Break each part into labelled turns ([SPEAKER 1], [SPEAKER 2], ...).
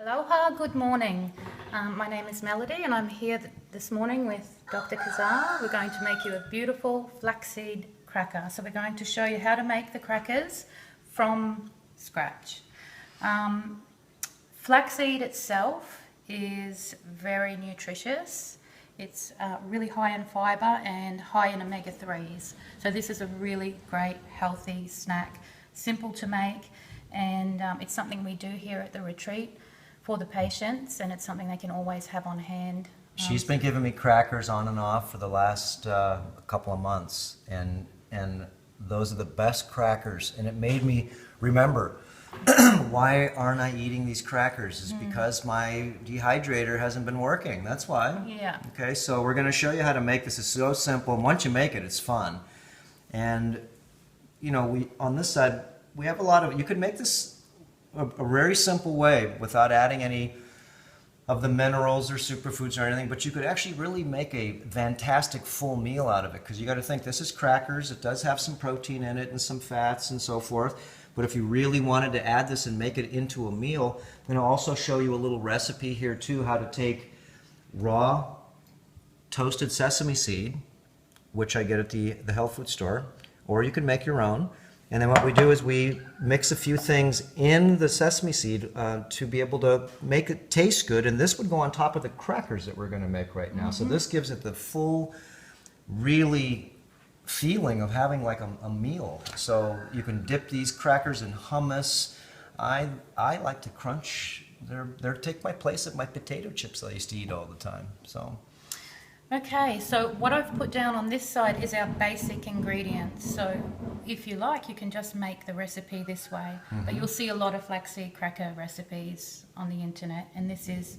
[SPEAKER 1] Aloha, good morning. My name is Melody and I'm here this morning with Dr. Cassar. We're going to make you a beautiful flaxseed cracker. So we're going to show you how to make the crackers from scratch. Flaxseed itself is very nutritious. It's really high in fibre and high in omega-3s. So this is a really great healthy snack, simple to make, and it's something we do here at the retreat for the patients, and it's something they can always have on hand.
[SPEAKER 2] She's been giving me crackers on and off for the last couple of months, and those are the best crackers. And it made me remember, why aren't I eating these crackers? It's because my dehydrator hasn't been working. That's why.
[SPEAKER 1] Yeah.
[SPEAKER 2] Okay, so we're going to show you how to make this. It's so simple, and once you make it, it's fun. And you know, on this side we have a lot of. You could make this a very simple way without adding any of the minerals or superfoods or anything, but you could actually really make a fantastic full meal out of it, because you got to think this is crackers. It does have some protein in it and some fats and so forth, but if you really wanted to add this and make it into a meal, I'm going to also show you a little recipe here too, how to take raw toasted sesame seed, which I get at the health food store, or you can make your own. And then what we do is we mix a few things in the sesame seed to be able to make it taste good. And this would go on top of the crackers that we're going to make right now. So this gives it the full, really feeling of having like a meal. So you can dip these crackers in hummus. I like to crunch. They're take my place at my potato chips I used to eat all the time. So.
[SPEAKER 1] Okay, so what I've put down on this side is our basic ingredients. So if you like, you can just make the recipe this way. But you'll see a lot of flaxseed cracker recipes on the internet, and this is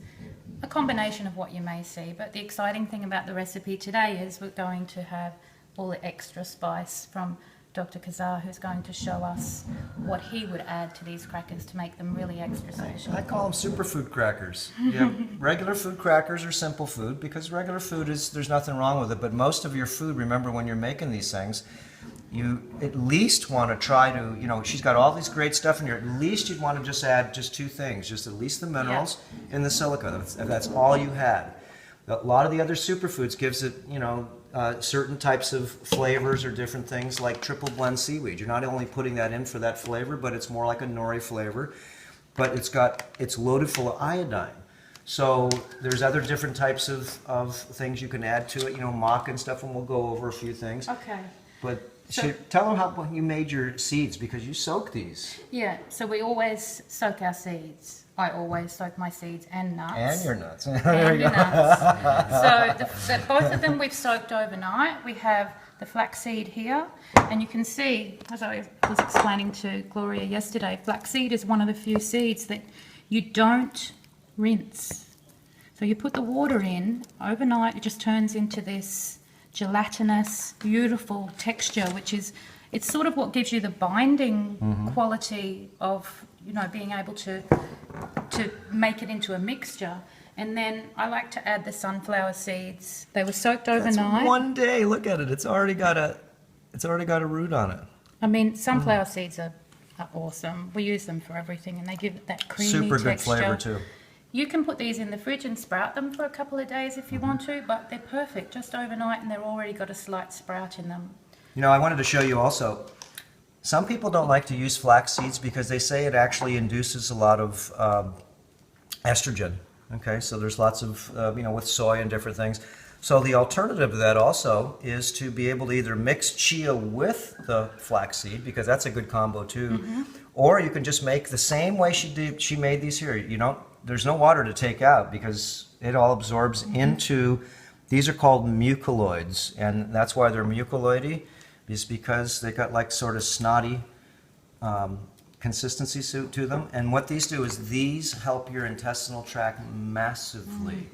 [SPEAKER 1] a combination of what you may see. But the exciting thing about the recipe today is we're going to have all the extra spice from Dr. Cassar, who's going to show us what he would add to these crackers to make them really extra special.
[SPEAKER 2] I call them superfood crackers. Yeah, regular food crackers are simple food, because regular food there's nothing wrong with it. But most of your food, remember, when you're making these things, you at least want to try to, she's got all these great stuff in here. At least you'd want to just add just two things, just at least the minerals and the silica. If that's all you had. A lot of the other superfoods gives it, certain types of flavors or different things, like triple blend seaweed. You're not only putting that in for that flavor, but it's more like a nori flavor. But it's loaded full of iodine. So there's other different types of things you can add to it, maca and stuff, and we'll go over a few things.
[SPEAKER 1] Okay.
[SPEAKER 2] But tell them how you made your seeds, because you soak these.
[SPEAKER 1] Yeah, so we always soak our seeds. I always soak my seeds and nuts.
[SPEAKER 2] And your nuts.
[SPEAKER 1] And your nuts. So both of them we've soaked overnight. We have the flaxseed here, and you can see, as I was explaining to Gloria yesterday, flaxseed is one of the few seeds that you don't rinse. So you put the water in overnight, it just turns into this gelatinous, beautiful texture, it's sort of what gives you the binding quality of, being able to make it into a mixture. And then I like to add the sunflower seeds. They were soaked overnight.
[SPEAKER 2] That's one day. Look at it. It's already got a root on it.
[SPEAKER 1] I mean, sunflower seeds are awesome. We use them for everything, and they give it that creamy
[SPEAKER 2] Super
[SPEAKER 1] texture.
[SPEAKER 2] good flavor too.
[SPEAKER 1] You can put these in the fridge and sprout them for a couple of days if you want to, but they're perfect just overnight, and they've already got a slight sprout in them.
[SPEAKER 2] I wanted to show you also, some people don't like to use flax seeds because they say it actually induces a lot of estrogen. Okay, so there's lots of, with soy and different things. So the alternative to that also is to be able to either mix chia with the flax seed, because that's a good combo too, or you can just make the same way she made these here. There's no water to take out, because it all absorbs into, these are called mucoids, and that's why they're mucoidy, is because they got like sort of snotty consistency to them. And what these do is these help your intestinal tract massively.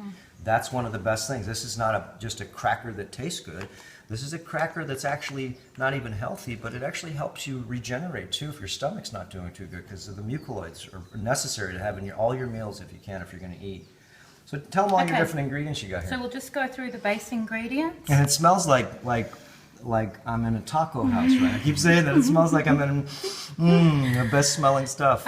[SPEAKER 2] That's one of the best things. This is not just a cracker that tastes good. This is a cracker that's actually not even healthy, but it actually helps you regenerate too if your stomach's not doing too good, because the mucoids are necessary to have in all your meals if you're going to eat. So tell them all your different ingredients you got here.
[SPEAKER 1] So we'll just go through the base ingredients.
[SPEAKER 2] And it smells like like I'm in a taco house, right? I keep saying that. It smells like I'm in the best smelling stuff.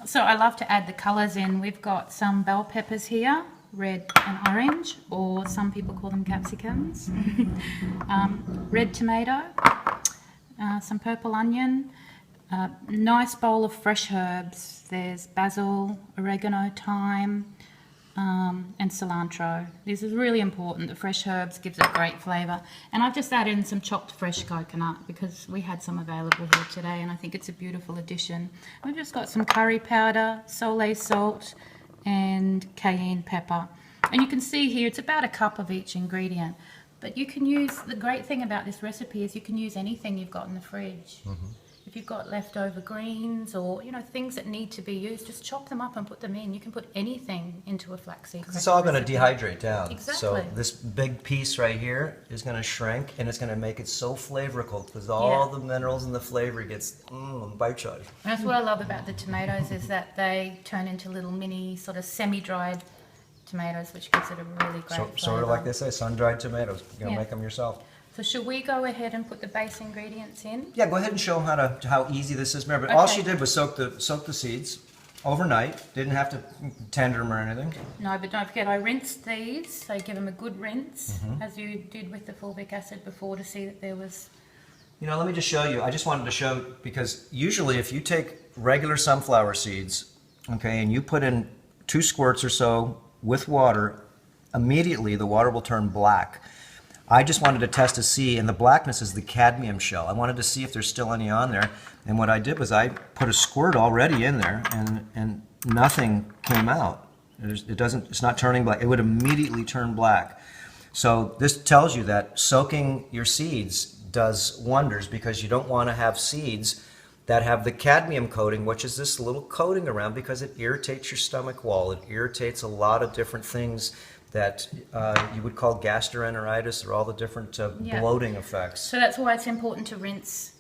[SPEAKER 1] So I love to add the colours in. We've got some bell peppers here, red and orange, or some people call them capsicums. Red tomato, some purple onion, nice bowl of fresh herbs. There's basil, oregano, thyme, and cilantro. This is really important. The fresh herbs gives it great flavour. And I've just added in some chopped fresh coconut because we had some available here today, and I think it's a beautiful addition. We've just got some curry powder, Soleil salt, and cayenne pepper. And you can see here it's about a cup of each ingredient. But you can use, the great thing about this recipe is you can use anything you've got in the fridge. If you've got leftover greens or, you know, things that need to be used, just chop them up and put them in. You can put anything into a flaxseed cracker
[SPEAKER 2] It's all going to
[SPEAKER 1] recipe.
[SPEAKER 2] dehydrate down.
[SPEAKER 1] Exactly.
[SPEAKER 2] So this big piece right here is going to shrink, and it's going to make it so flavorful because all the minerals and the flavor gets bite-sized.
[SPEAKER 1] And that's what I love about the tomatoes is that they turn into little mini sort of semi-dried tomatoes, which gives it a really great flavour.
[SPEAKER 2] Sort of like they say, sun-dried tomatoes. You're going to
[SPEAKER 1] Yeah.
[SPEAKER 2] make them yourself.
[SPEAKER 1] So should we go ahead and put the base ingredients in?
[SPEAKER 2] Yeah, go ahead and show them how easy this is. Remember, all
[SPEAKER 1] Okay.
[SPEAKER 2] she did was soak the seeds overnight. Didn't have to tender them or anything.
[SPEAKER 1] No, but don't forget I rinsed these, so give them a good rinse, as you did with the fulvic acid before to see that there was...
[SPEAKER 2] You know, let me just show you. I just wanted to show, because usually if you take regular sunflower seeds, okay, and you put in 2 squirts or so with water, immediately the water will turn black. I just wanted to test to see, and the blackness is the cadmium shell. I wanted to see if there's still any on there, and what I did was I put a squirt already in there, and nothing came out. It's not turning black. It would immediately turn black. So this tells you that soaking your seeds does wonders, because you don't want to have seeds that have the cadmium coating, which is this little coating around, because it irritates your stomach wall. It irritates a lot of different things that you would call gastroenteritis, or all the different bloating effects.
[SPEAKER 1] So that's why it's important to rinse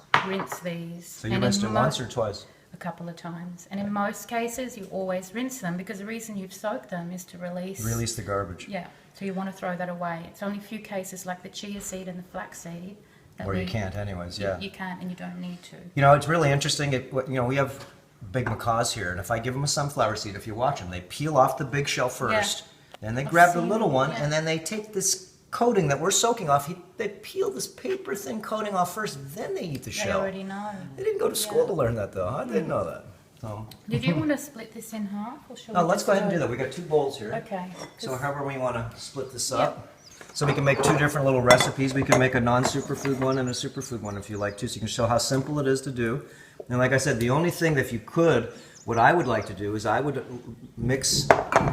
[SPEAKER 1] these.
[SPEAKER 2] So you rinsed it once or twice?
[SPEAKER 1] A couple of times. And in most cases, you always rinse them, because the reason you've soaked them is to release
[SPEAKER 2] Release the garbage.
[SPEAKER 1] Yeah, so you want to throw that away. It's only a few cases like the chia seed and the flax seed that
[SPEAKER 2] Or you can't anyways, yeah.
[SPEAKER 1] You can't, and you don't need to.
[SPEAKER 2] You know, it's really interesting. We have big macaws here, and if I give them a sunflower seed, if you watch them, they peel off the big shell first, and they grab the
[SPEAKER 1] seen
[SPEAKER 2] little
[SPEAKER 1] it,
[SPEAKER 2] one,
[SPEAKER 1] yeah.
[SPEAKER 2] and then they take this coating that we're soaking off. They peel this paper thin coating off first, then they eat the
[SPEAKER 1] They
[SPEAKER 2] shell.
[SPEAKER 1] already know.
[SPEAKER 2] They didn't go to school to learn that, though. I didn't know that. So,
[SPEAKER 1] Did you want to split this in half, or shall
[SPEAKER 2] no,
[SPEAKER 1] we
[SPEAKER 2] let's
[SPEAKER 1] just
[SPEAKER 2] go ahead and do that. We got 2 bowls here.
[SPEAKER 1] Okay.
[SPEAKER 2] So however we want to split this up. So we can make 2 different little recipes. We can make a non-superfood one and a superfood one if you like to, so you can show how simple it is to do. And like I said, the only thing that if you could, what I would like to do is I would mix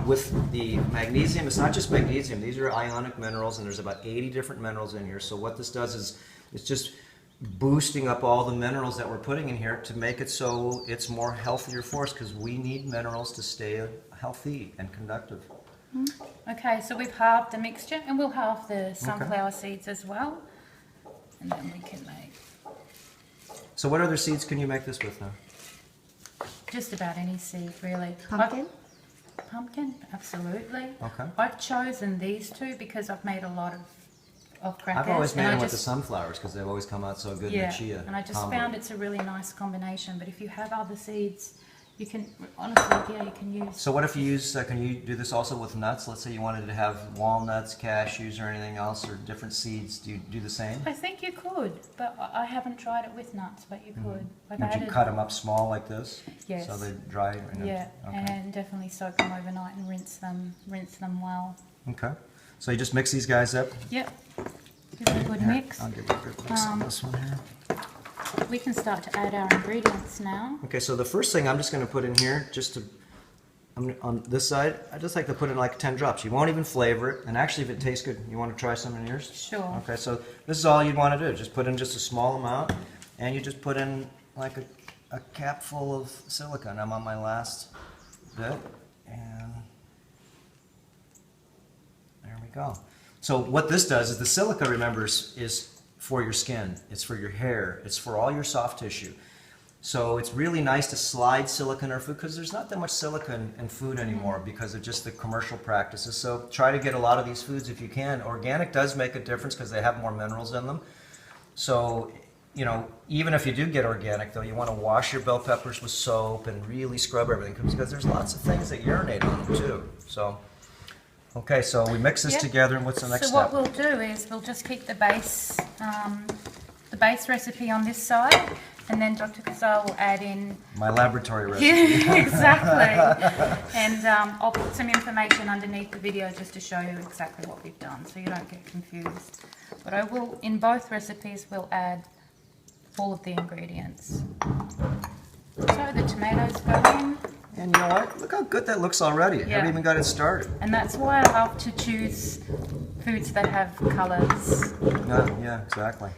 [SPEAKER 2] with the magnesium. It's not just magnesium. These are ionic minerals, and there's about 80 different minerals in here. So what this does is it's just boosting up all the minerals that we're putting in here to make it so it's more healthier for us, because we need minerals to stay healthy and conductive.
[SPEAKER 1] Okay, so we've halved the mixture, and we'll halve the sunflower seeds as well, and then we can make
[SPEAKER 2] So what other seeds can you make this with now?
[SPEAKER 1] just about any seed, really.
[SPEAKER 3] Pumpkin?
[SPEAKER 1] Pumpkin, absolutely.
[SPEAKER 2] Okay.
[SPEAKER 1] I've chosen these 2 because I've made a lot of crackers.
[SPEAKER 2] I've always made
[SPEAKER 1] and I
[SPEAKER 2] them with the
[SPEAKER 1] just-
[SPEAKER 2] sunflowers because they've always come out so good in
[SPEAKER 1] Yeah,
[SPEAKER 2] the chia.
[SPEAKER 1] and I just
[SPEAKER 2] combo.
[SPEAKER 1] found it's a really nice combination. But if you have other seeds, you can, honestly, yeah, you can use.
[SPEAKER 2] So what if you use, can you do this also with nuts? Let's say you wanted to have walnuts, cashews, or anything else, or different seeds. Do you do the same?
[SPEAKER 1] I think you could, but I haven't tried it with nuts, but you could. I've
[SPEAKER 2] Would you
[SPEAKER 1] added-
[SPEAKER 2] cut them up small like this?
[SPEAKER 1] Yes.
[SPEAKER 2] So they dry?
[SPEAKER 1] Yeah,
[SPEAKER 2] Okay.
[SPEAKER 1] and definitely soak them overnight and rinse them well.
[SPEAKER 2] Okay. So you just mix these guys up?
[SPEAKER 1] Yep. Give it a good
[SPEAKER 2] Here,
[SPEAKER 1] mix.
[SPEAKER 2] I'll give you a good mix on this one here.
[SPEAKER 1] We can start to add our ingredients now.
[SPEAKER 2] Okay, so the first thing I'm just going to put in here, on this side, I just like to put in like 10 drops. You won't even flavor it, and actually if it tastes good, you want to try some in yours?
[SPEAKER 1] Sure.
[SPEAKER 2] Okay, so this is all you'd want to do. Just put in just a small amount, and you just put in like a cap full of silicone. I'm on my last bit, and there we go. So what this does is the silica, remember, is for your skin, it's for your hair, it's for all your soft tissue. So it's really nice to slide silica in our food, because there's not that much silica in food anymore because of just the commercial practices. So try to get a lot of these foods if you can. Organic does make a difference because they have more minerals in them. So, you know, even if you do get organic, though, you want to wash your bell peppers with soap and really scrub everything because there's lots of things that urinate on them too. So, okay, so we mix this
[SPEAKER 1] Yep.
[SPEAKER 2] together, and what's the next
[SPEAKER 1] So what
[SPEAKER 2] step?
[SPEAKER 1] we'll do is we'll just keep the base recipe on this side, and then Dr. Cassar will add in.
[SPEAKER 2] My laboratory recipe.
[SPEAKER 1] Yeah, exactly. And I'll put some information underneath the video just to show you exactly what we've done, so you don't get confused. But I will, in both recipes, we'll add all of the ingredients. So the tomatoes go in.
[SPEAKER 2] And you know what? Look how good that looks already. I
[SPEAKER 1] Yeah.
[SPEAKER 2] haven't even got it started.
[SPEAKER 1] And that's why I love to choose foods that have colours.
[SPEAKER 2] Yeah, exactly.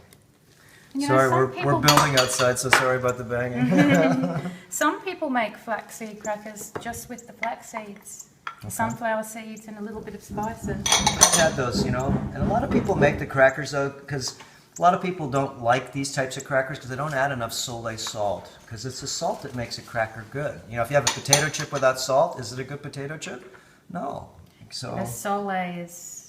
[SPEAKER 1] You know,
[SPEAKER 2] Sorry,
[SPEAKER 1] some
[SPEAKER 2] we're
[SPEAKER 1] people-
[SPEAKER 2] building outside, so sorry about the banging.
[SPEAKER 1] Some people make flaxseed crackers just with the flax seeds, sunflower seeds, and a little bit of spices.
[SPEAKER 2] I've had those, you know, and a lot of people make the crackers though, because a lot of people don't like these types of crackers because they don't add enough Soleil salt, because it's the salt that makes a cracker good. You know, if you have a potato chip without salt, is it a good potato chip? No. So
[SPEAKER 1] The Soleil is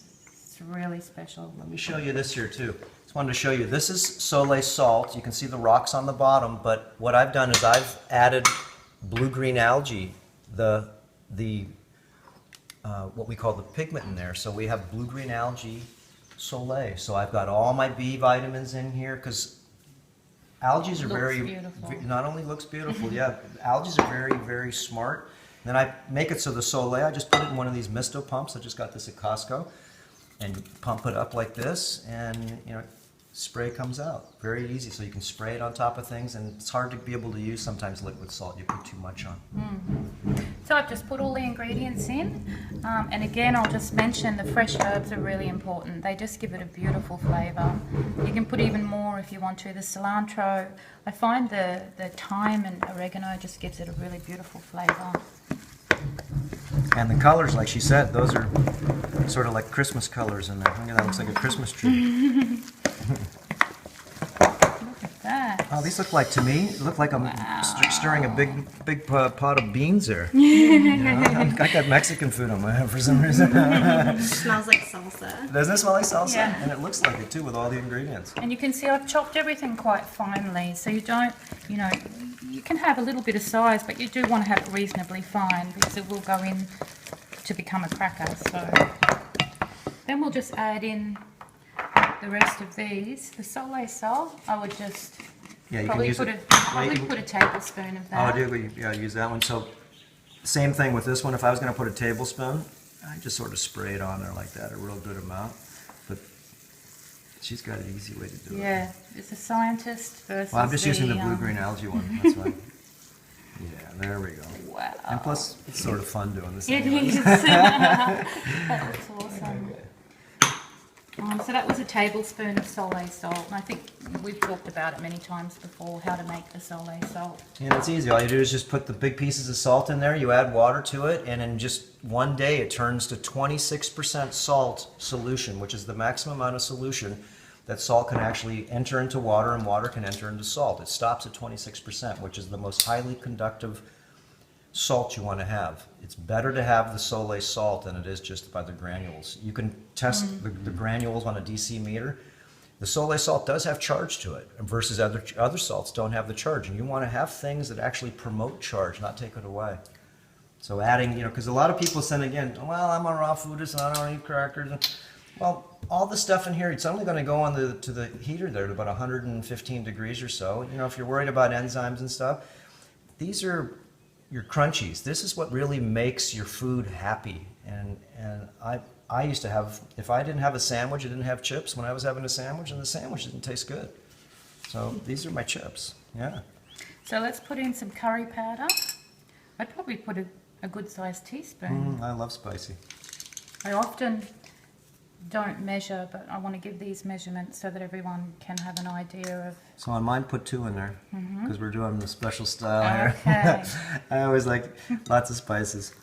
[SPEAKER 1] it's really special.
[SPEAKER 2] let me show you this here too. Just wanted to show you. This is Soleil salt. You can see the rocks on the bottom, but what I've done is I've added blue-green algae, what we call the pigment in there. So we have blue-green algae Soleil. So I've got all my B vitamins in here because algae are
[SPEAKER 1] Looks
[SPEAKER 2] very,
[SPEAKER 1] beautiful.
[SPEAKER 2] not only looks beautiful, yeah, algae are very, very smart. Then I make it so the Soleil, I just put it in one of these misto pumps. I just got this at Costco, and you pump it up like this, and you know, spray comes out. Very easy. So you can spray it on top of things, and it's hard to be able to use sometimes liquid salt. You put too much on.
[SPEAKER 1] So I've just put all the ingredients in, and again I'll just mention the fresh herbs are really important. They just give it a beautiful flavour. You can put even more if you want to. The cilantro, I find the thyme and oregano just gives it a really beautiful flavour.
[SPEAKER 2] And the colors, like she said, those are sort of like Christmas colors in there. Look at that, looks like a Christmas tree.
[SPEAKER 1] Look at that.
[SPEAKER 2] Oh, these look like, to me, look like I'm stirring a big pot of beans there. I got Mexican food on my head for some reason.
[SPEAKER 3] Smells like salsa.
[SPEAKER 2] Doesn't it smell like salsa?
[SPEAKER 1] Yeah.
[SPEAKER 2] And it looks like it too with all the ingredients.
[SPEAKER 1] And you can see I've chopped everything quite finely, so you don't, you know, you can have a little bit of size, but you do want to have it reasonably fine because it will go in to become a cracker. So then we'll just add in the rest of these. The Soleil salt, I would just
[SPEAKER 2] Yeah, you can
[SPEAKER 1] probably
[SPEAKER 2] use
[SPEAKER 1] put
[SPEAKER 2] it.
[SPEAKER 1] a tablespoon of
[SPEAKER 2] Oh,
[SPEAKER 1] that.
[SPEAKER 2] I do. Yeah, use that one. So, same thing with this one. If I was going to put a tablespoon, I just sort of spray it on there like that, a real good amount. But she's got an easy way to do it.
[SPEAKER 1] Yeah, it's a scientist versus
[SPEAKER 2] Well, I'm just using the
[SPEAKER 1] the,
[SPEAKER 2] blue-green algae one. That's why. Yeah, there we go.
[SPEAKER 1] Wow.
[SPEAKER 2] And plus, it's sort of fun doing this.
[SPEAKER 1] It
[SPEAKER 2] anyway.
[SPEAKER 1] is. That looks awesome. So that was a tablespoon of Soleil salt, and I think we've talked about it many times before, how to make the Soleil salt.
[SPEAKER 2] And it's easy. All you do is just put the big pieces of salt in there, you add water to it, and in just one day it turns to 26% salt solution, which is the maximum amount of solution that salt can actually enter into water and water can enter into salt. It stops at 26%, which is the most highly conductive salt you want to have. It's better to have the Soleil salt than it is just by the granules. You can test the granules on a DC meter. The Soleil salt does have charge to it versus other salts don't have the charge. And you want to have things that actually promote charge, not take it away. So adding, you know, because a lot of people say again, well, I'm a raw foodist and I don't eat crackers. Well, all the stuff in here, it's only going to go on to the heater there to about 115 degrees or so. You know, if you're worried about enzymes and stuff, these are your crunchies. This is what really makes your food happy. And I used to have, if I didn't have a sandwich, I didn't have chips when I was having a sandwich, and the sandwich didn't taste good. So these are my chips. Yeah.
[SPEAKER 1] So let's put in some curry powder. I'd probably put a good sized teaspoon.
[SPEAKER 2] I love spicy.
[SPEAKER 1] I often don't measure, but I want to give these measurements so that everyone can have an idea of.
[SPEAKER 2] So on mine, put 2 in there because we're doing the special style
[SPEAKER 1] Okay.
[SPEAKER 2] here. I always like lots of spices.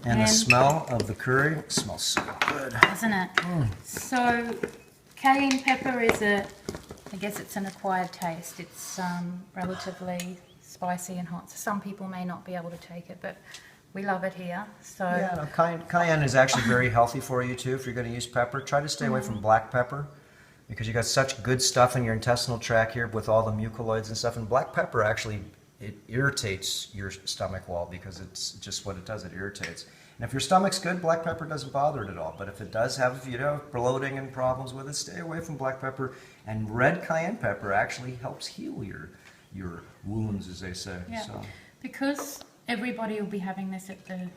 [SPEAKER 2] And the
[SPEAKER 1] And-
[SPEAKER 2] smell of the curry smells so good.
[SPEAKER 1] Isn't it? So cayenne pepper is I guess it's an acquired taste. It's relatively spicy and hot. So some people may not be able to take it, but we love it here. So
[SPEAKER 2] Yeah, no, cayenne is actually very healthy for you too. If you're going to use pepper, try to stay away from black pepper because you got such good stuff in your intestinal tract here with all the mucoids and stuff. And black pepper actually, it irritates your stomach wall because it's just what it does, it irritates. And if your stomach's good, black pepper doesn't bother it at all. But if it does have, if you have bloating and problems with it, stay away from black pepper. And red cayenne pepper actually helps heal your wounds, as they say.
[SPEAKER 1] Yeah.
[SPEAKER 2] So.
[SPEAKER 1] Because everybody will be having this at the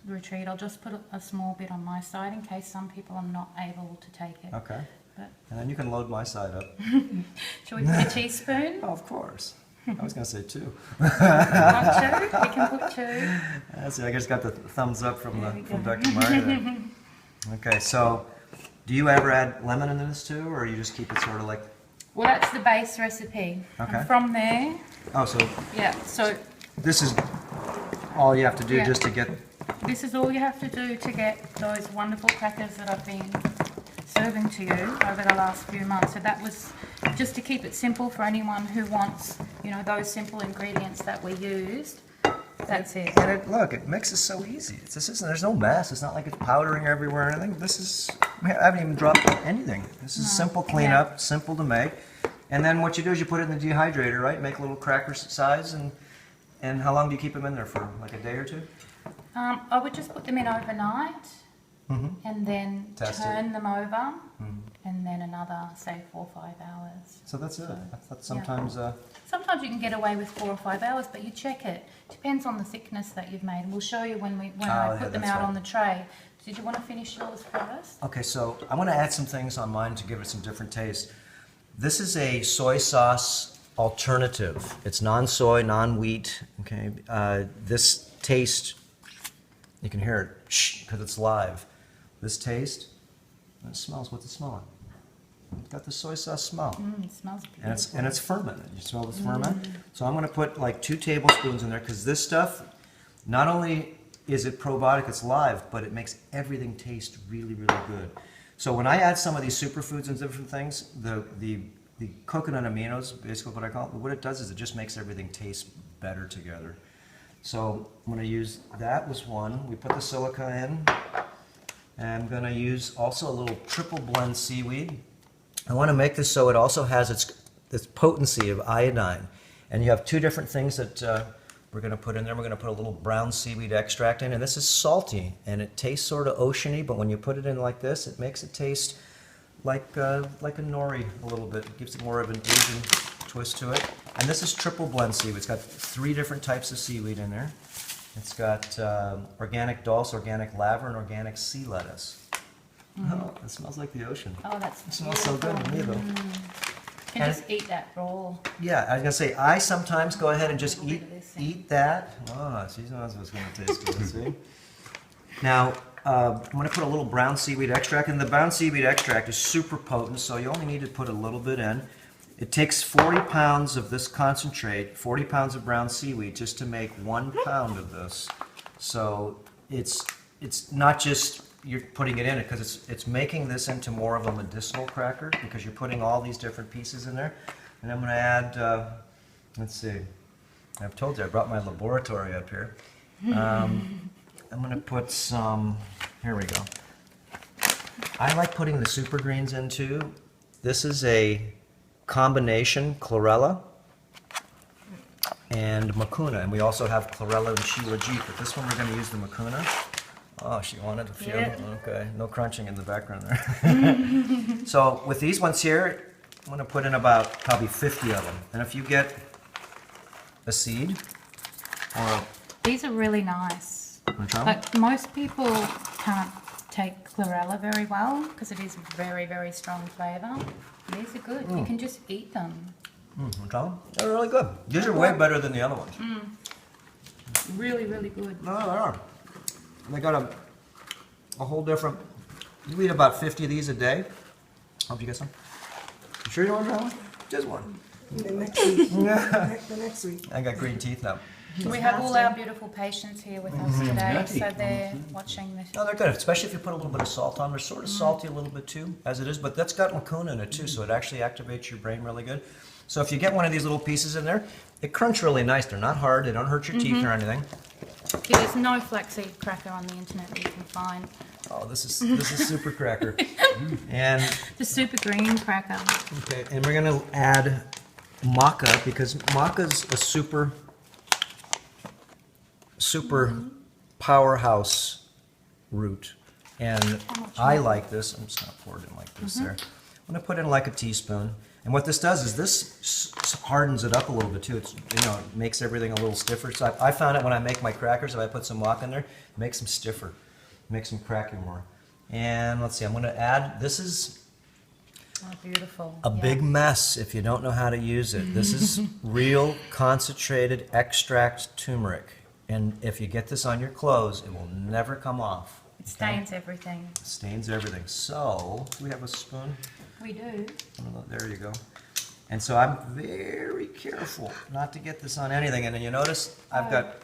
[SPEAKER 1] retreat, I'll just put a small bit on my side in case some people are not able to take it.
[SPEAKER 2] Okay.
[SPEAKER 1] But
[SPEAKER 2] And then you can load my side up.
[SPEAKER 1] shall we put a teaspoon?
[SPEAKER 2] Oh, of course. I was going to say 2.
[SPEAKER 1] Want 2? We can put 2.
[SPEAKER 2] See, I just got the thumbs up from
[SPEAKER 1] There we
[SPEAKER 2] from
[SPEAKER 1] go.
[SPEAKER 2] Dr. Mari there. Okay, so do you ever add lemon into this too, or you just keep it sort of like?
[SPEAKER 1] Well, that's the base recipe.
[SPEAKER 2] Okay.
[SPEAKER 1] And from there,
[SPEAKER 2] Oh, so
[SPEAKER 1] yeah, so
[SPEAKER 2] this is all you have to do
[SPEAKER 1] Yeah.
[SPEAKER 2] just to get.
[SPEAKER 1] this is all you have to do to get those wonderful crackers that I've been serving to you over the last few months. So that was just to keep it simple for anyone who wants, you know, those simple ingredients that we used. That's it.
[SPEAKER 2] And look, it mixes so easy. There's no mess. It's not like it's powdering everywhere or anything. I haven't even dropped anything. This is simple cleanup, simple to make. And then what you do is you put it in the dehydrator, right? Make little cracker size, and how long do you keep them in there for? Like a day or 2?
[SPEAKER 1] I would just put them in overnight
[SPEAKER 2] Mm-hmm.
[SPEAKER 1] and then
[SPEAKER 2] Test it.
[SPEAKER 1] turn them over and then another, say, 4 or 5 hours.
[SPEAKER 2] So that's it. I thought sometimes.
[SPEAKER 1] Sometimes you can get away with 4 or 5 hours, but you check it. Depends on the thickness that you've made. And we'll show you when I
[SPEAKER 2] yeah,
[SPEAKER 1] put them
[SPEAKER 2] that's
[SPEAKER 1] out
[SPEAKER 2] right.
[SPEAKER 1] on the tray. Did you want to finish yours first?
[SPEAKER 2] Okay, so I want to add some things on mine to give it some different taste. This is a soy sauce alternative. It's non-soy, non-wheat. Okay, this taste, you can hear it because it's live. This taste, it smells. What's it smelling? It's got the soy sauce smell.
[SPEAKER 1] It smells beautiful.
[SPEAKER 2] And it's fermented. You smell this ferment? So I'm going to put like 2 tablespoons in there because this stuff, not only is it probiotic, it's live, but it makes everything taste really, really good. So when I add some of these superfoods and different things, the coconut aminos, basically what I call it, what it does is it just makes everything taste better together. So I'm going to use, that was one. We put the silica in. And I'm going to use also a little triple blend seaweed. I want to make this so it also has its potency of iodine. And you have 2 different things that we're going to put in there. We're going to put a little brown seaweed extract in, and this is salty, and it tastes sort of oceany, but when you put it in like this, it makes it taste like a nori a little bit. It gives it more of an Asian twist to it. And this is triple blend seaweed. It's got 3 different types of seaweed in there. It's got organic dulse, organic laver, and organic sea lettuce. Oh, it smells like the ocean.
[SPEAKER 1] Oh, that's
[SPEAKER 2] It smells so good to me, though.
[SPEAKER 1] You can
[SPEAKER 2] And-
[SPEAKER 1] just eat that raw.
[SPEAKER 2] Yeah, I was gonna say I sometimes go ahead and just
[SPEAKER 1] A little
[SPEAKER 2] eat
[SPEAKER 1] bit of this in.
[SPEAKER 2] eat that. Oh, she knows what's gonna taste good. See. Now I'm gonna put a little brown seaweed extract, and the brown seaweed extract is super potent, so you only need to put a little bit in. It takes 40 pounds of this concentrate, 40 pounds of brown seaweed, just to make 1 pound of this. So it's not just you're putting it in it because it's making this into more of a medicinal cracker because you're putting all these different pieces in there. And I'm going to add, let's see, I've told you I brought my laboratory up here. I'm going to put some, here we go. I like putting the super greens in too. This is a combination chlorella and mucuna, and we also have chlorella and shilajit, but this one we're going to use the mucuna. Oh, she wanted a few.
[SPEAKER 1] Yeah.
[SPEAKER 2] Okay, no crunching in the background there. So with these ones here, I'm going to put in about probably 50 of them. And if you get a seed or
[SPEAKER 1] These are really nice.
[SPEAKER 2] a try one?
[SPEAKER 1] Like most people can't take chlorella very well because it is very, very strong flavour. These are good. You can just eat them.
[SPEAKER 2] Wanna try one? They're really good. These are way better than the other ones.
[SPEAKER 1] Really, really good.
[SPEAKER 2] No, they are. They got a whole different. You eat about 50 of these a day. Hope you get some. You sure you want to try one? Just one.
[SPEAKER 4] The next week. The next week.
[SPEAKER 2] I got green teeth now.
[SPEAKER 1] We have all our beautiful patients here with us today, so they're watching this.
[SPEAKER 2] No, they're good, especially if you put a little bit of salt on. They're sort of salty a little bit too, as it is, but that's got mucuna in it too, so it actually activates your brain really good. So if you get one of these little pieces in there, they crunch really nice. They're not hard. They don't hurt your teeth or anything.
[SPEAKER 1] There's no flaxseed cracker on the internet that you can find.
[SPEAKER 2] Oh, this is super cracker. And
[SPEAKER 1] The super green cracker.
[SPEAKER 2] okay, and we're gonna add maca because maca's a super powerhouse root. And I like this. I'm just gonna pour it in like this there. I'm gonna put in like a teaspoon. And what this does is this hardens it up a little bit too. It's, you know, it makes everything a little stiffer. So I found it when I make my crackers, if I put some maca in there, it makes them stiffer, makes them crack you more. And let's see, I'm gonna add, this is
[SPEAKER 1] Oh, beautiful.
[SPEAKER 2] a big mess if you don't know how to use it. This is real concentrated extract turmeric. And if you get this on your clothes, it will never come off.
[SPEAKER 1] It stains everything.
[SPEAKER 2] It stains everything. So, do we have a spoon?
[SPEAKER 1] We do.
[SPEAKER 2] Oh, there you go. And so I'm very careful not to get this on anything. And then you notice I've got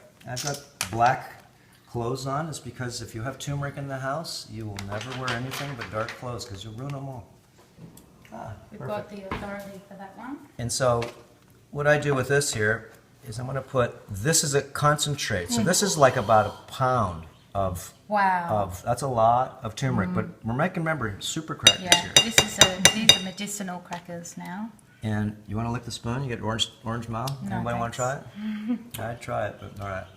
[SPEAKER 2] black clothes on. It's because if you have turmeric in the house, you will never wear anything but dark clothes because you'll ruin them all.
[SPEAKER 1] We've
[SPEAKER 2] Perfect.
[SPEAKER 1] got the authority for that one.
[SPEAKER 2] And so what I do with this here is I'm going to put, this is a concentrate. So this is like about a pound of,
[SPEAKER 1] Wow.
[SPEAKER 2] that's a lot of turmeric. But remember, super crackers
[SPEAKER 1] Yeah,
[SPEAKER 2] here.
[SPEAKER 1] these are medicinal crackers now.
[SPEAKER 2] And you want to lick the spoon? You get orange mouth?
[SPEAKER 1] No,
[SPEAKER 2] Anybody want to try
[SPEAKER 1] thanks.
[SPEAKER 2] it? I'd try it, but all right.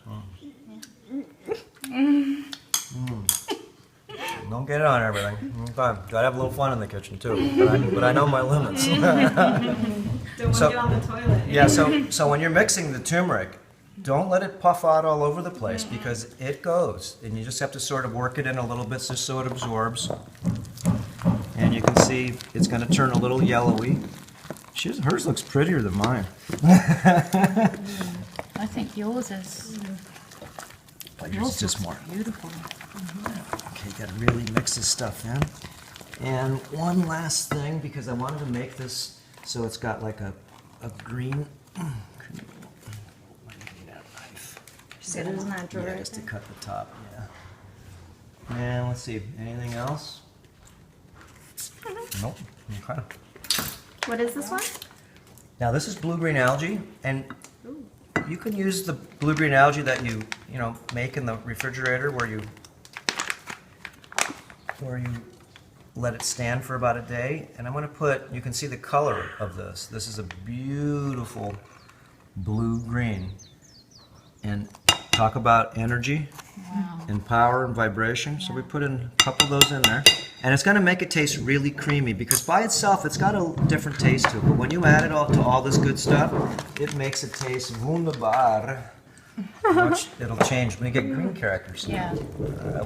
[SPEAKER 2] Don't get it on everything. Okay. Gotta have a little fun in the kitchen too. But I know my limits.
[SPEAKER 3] Don't want
[SPEAKER 2] So-
[SPEAKER 3] to get on the toilet.
[SPEAKER 2] Yeah, so when you're mixing the turmeric, don't let it puff out all over the place because it goes. And you just have to sort of work it in a little bit just so it absorbs. And you can see it's going to turn a little yellowy. Hers looks prettier than mine.
[SPEAKER 1] I think yours is
[SPEAKER 2] But yours is just more.
[SPEAKER 1] beautiful.
[SPEAKER 2] Okay, you gotta really mix this stuff in. And one last thing, because I wanted to make this so it's got like a green.
[SPEAKER 3] Sit in that drawer.
[SPEAKER 2] Yeah, just to cut the top, yeah. And let's see, anything else? Nope, okay.
[SPEAKER 3] What is this one?
[SPEAKER 2] Now this is blue-green algae, and you can use the blue-green algae that you make in the refrigerator where you let it stand for about a day. And I'm going to put, you can see the color of this. This is a beautiful blue-green. And talk about energy and power and vibration. So we put in a couple of those in there. And it's going to make it taste really creamy because by itself it's got a different taste to it. But when you add it all to all this good stuff, it makes it taste wunderbar. It'll change when you get green crackers.
[SPEAKER 1] Yeah.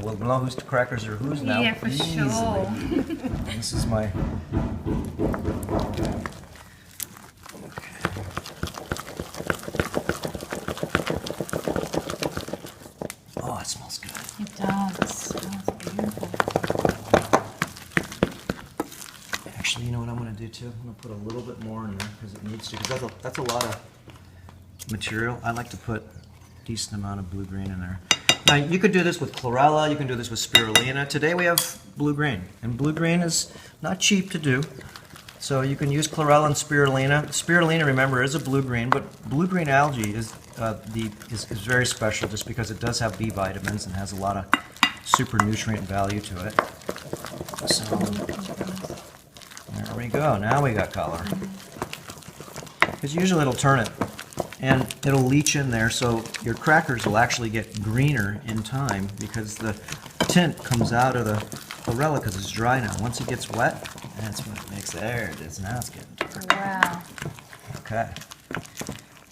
[SPEAKER 2] We'll know whose crackers are whose now.
[SPEAKER 1] Yeah, for
[SPEAKER 2] easily.
[SPEAKER 1] sure.
[SPEAKER 2] This is my... Oh, it smells good.
[SPEAKER 1] It does. It smells beautiful.
[SPEAKER 2] Actually, you know what I'm going to do too? I'm going to put a little bit more in there because it needs to. Because that's a lot of material. I like to put a decent amount of blue-green in there. Now, you could do this with chlorella. You can do this with spirulina. Today we have blue-green. And blue-green is not cheap to do. So you can use chlorella and spirulina. Spirulina, remember, is a blue-green, but blue-green algae is very special just because it does have B vitamins and has a lot of super nutrient value to it. So there we go. Now we got color. Because usually it'll turn it and it'll leach in there, so your crackers will actually get greener in time because the tint comes out of the chlorella because it's dry now. Once it gets wet, that's when it makes, there it is. Now it's getting dark.
[SPEAKER 1] Wow.
[SPEAKER 2] Okay.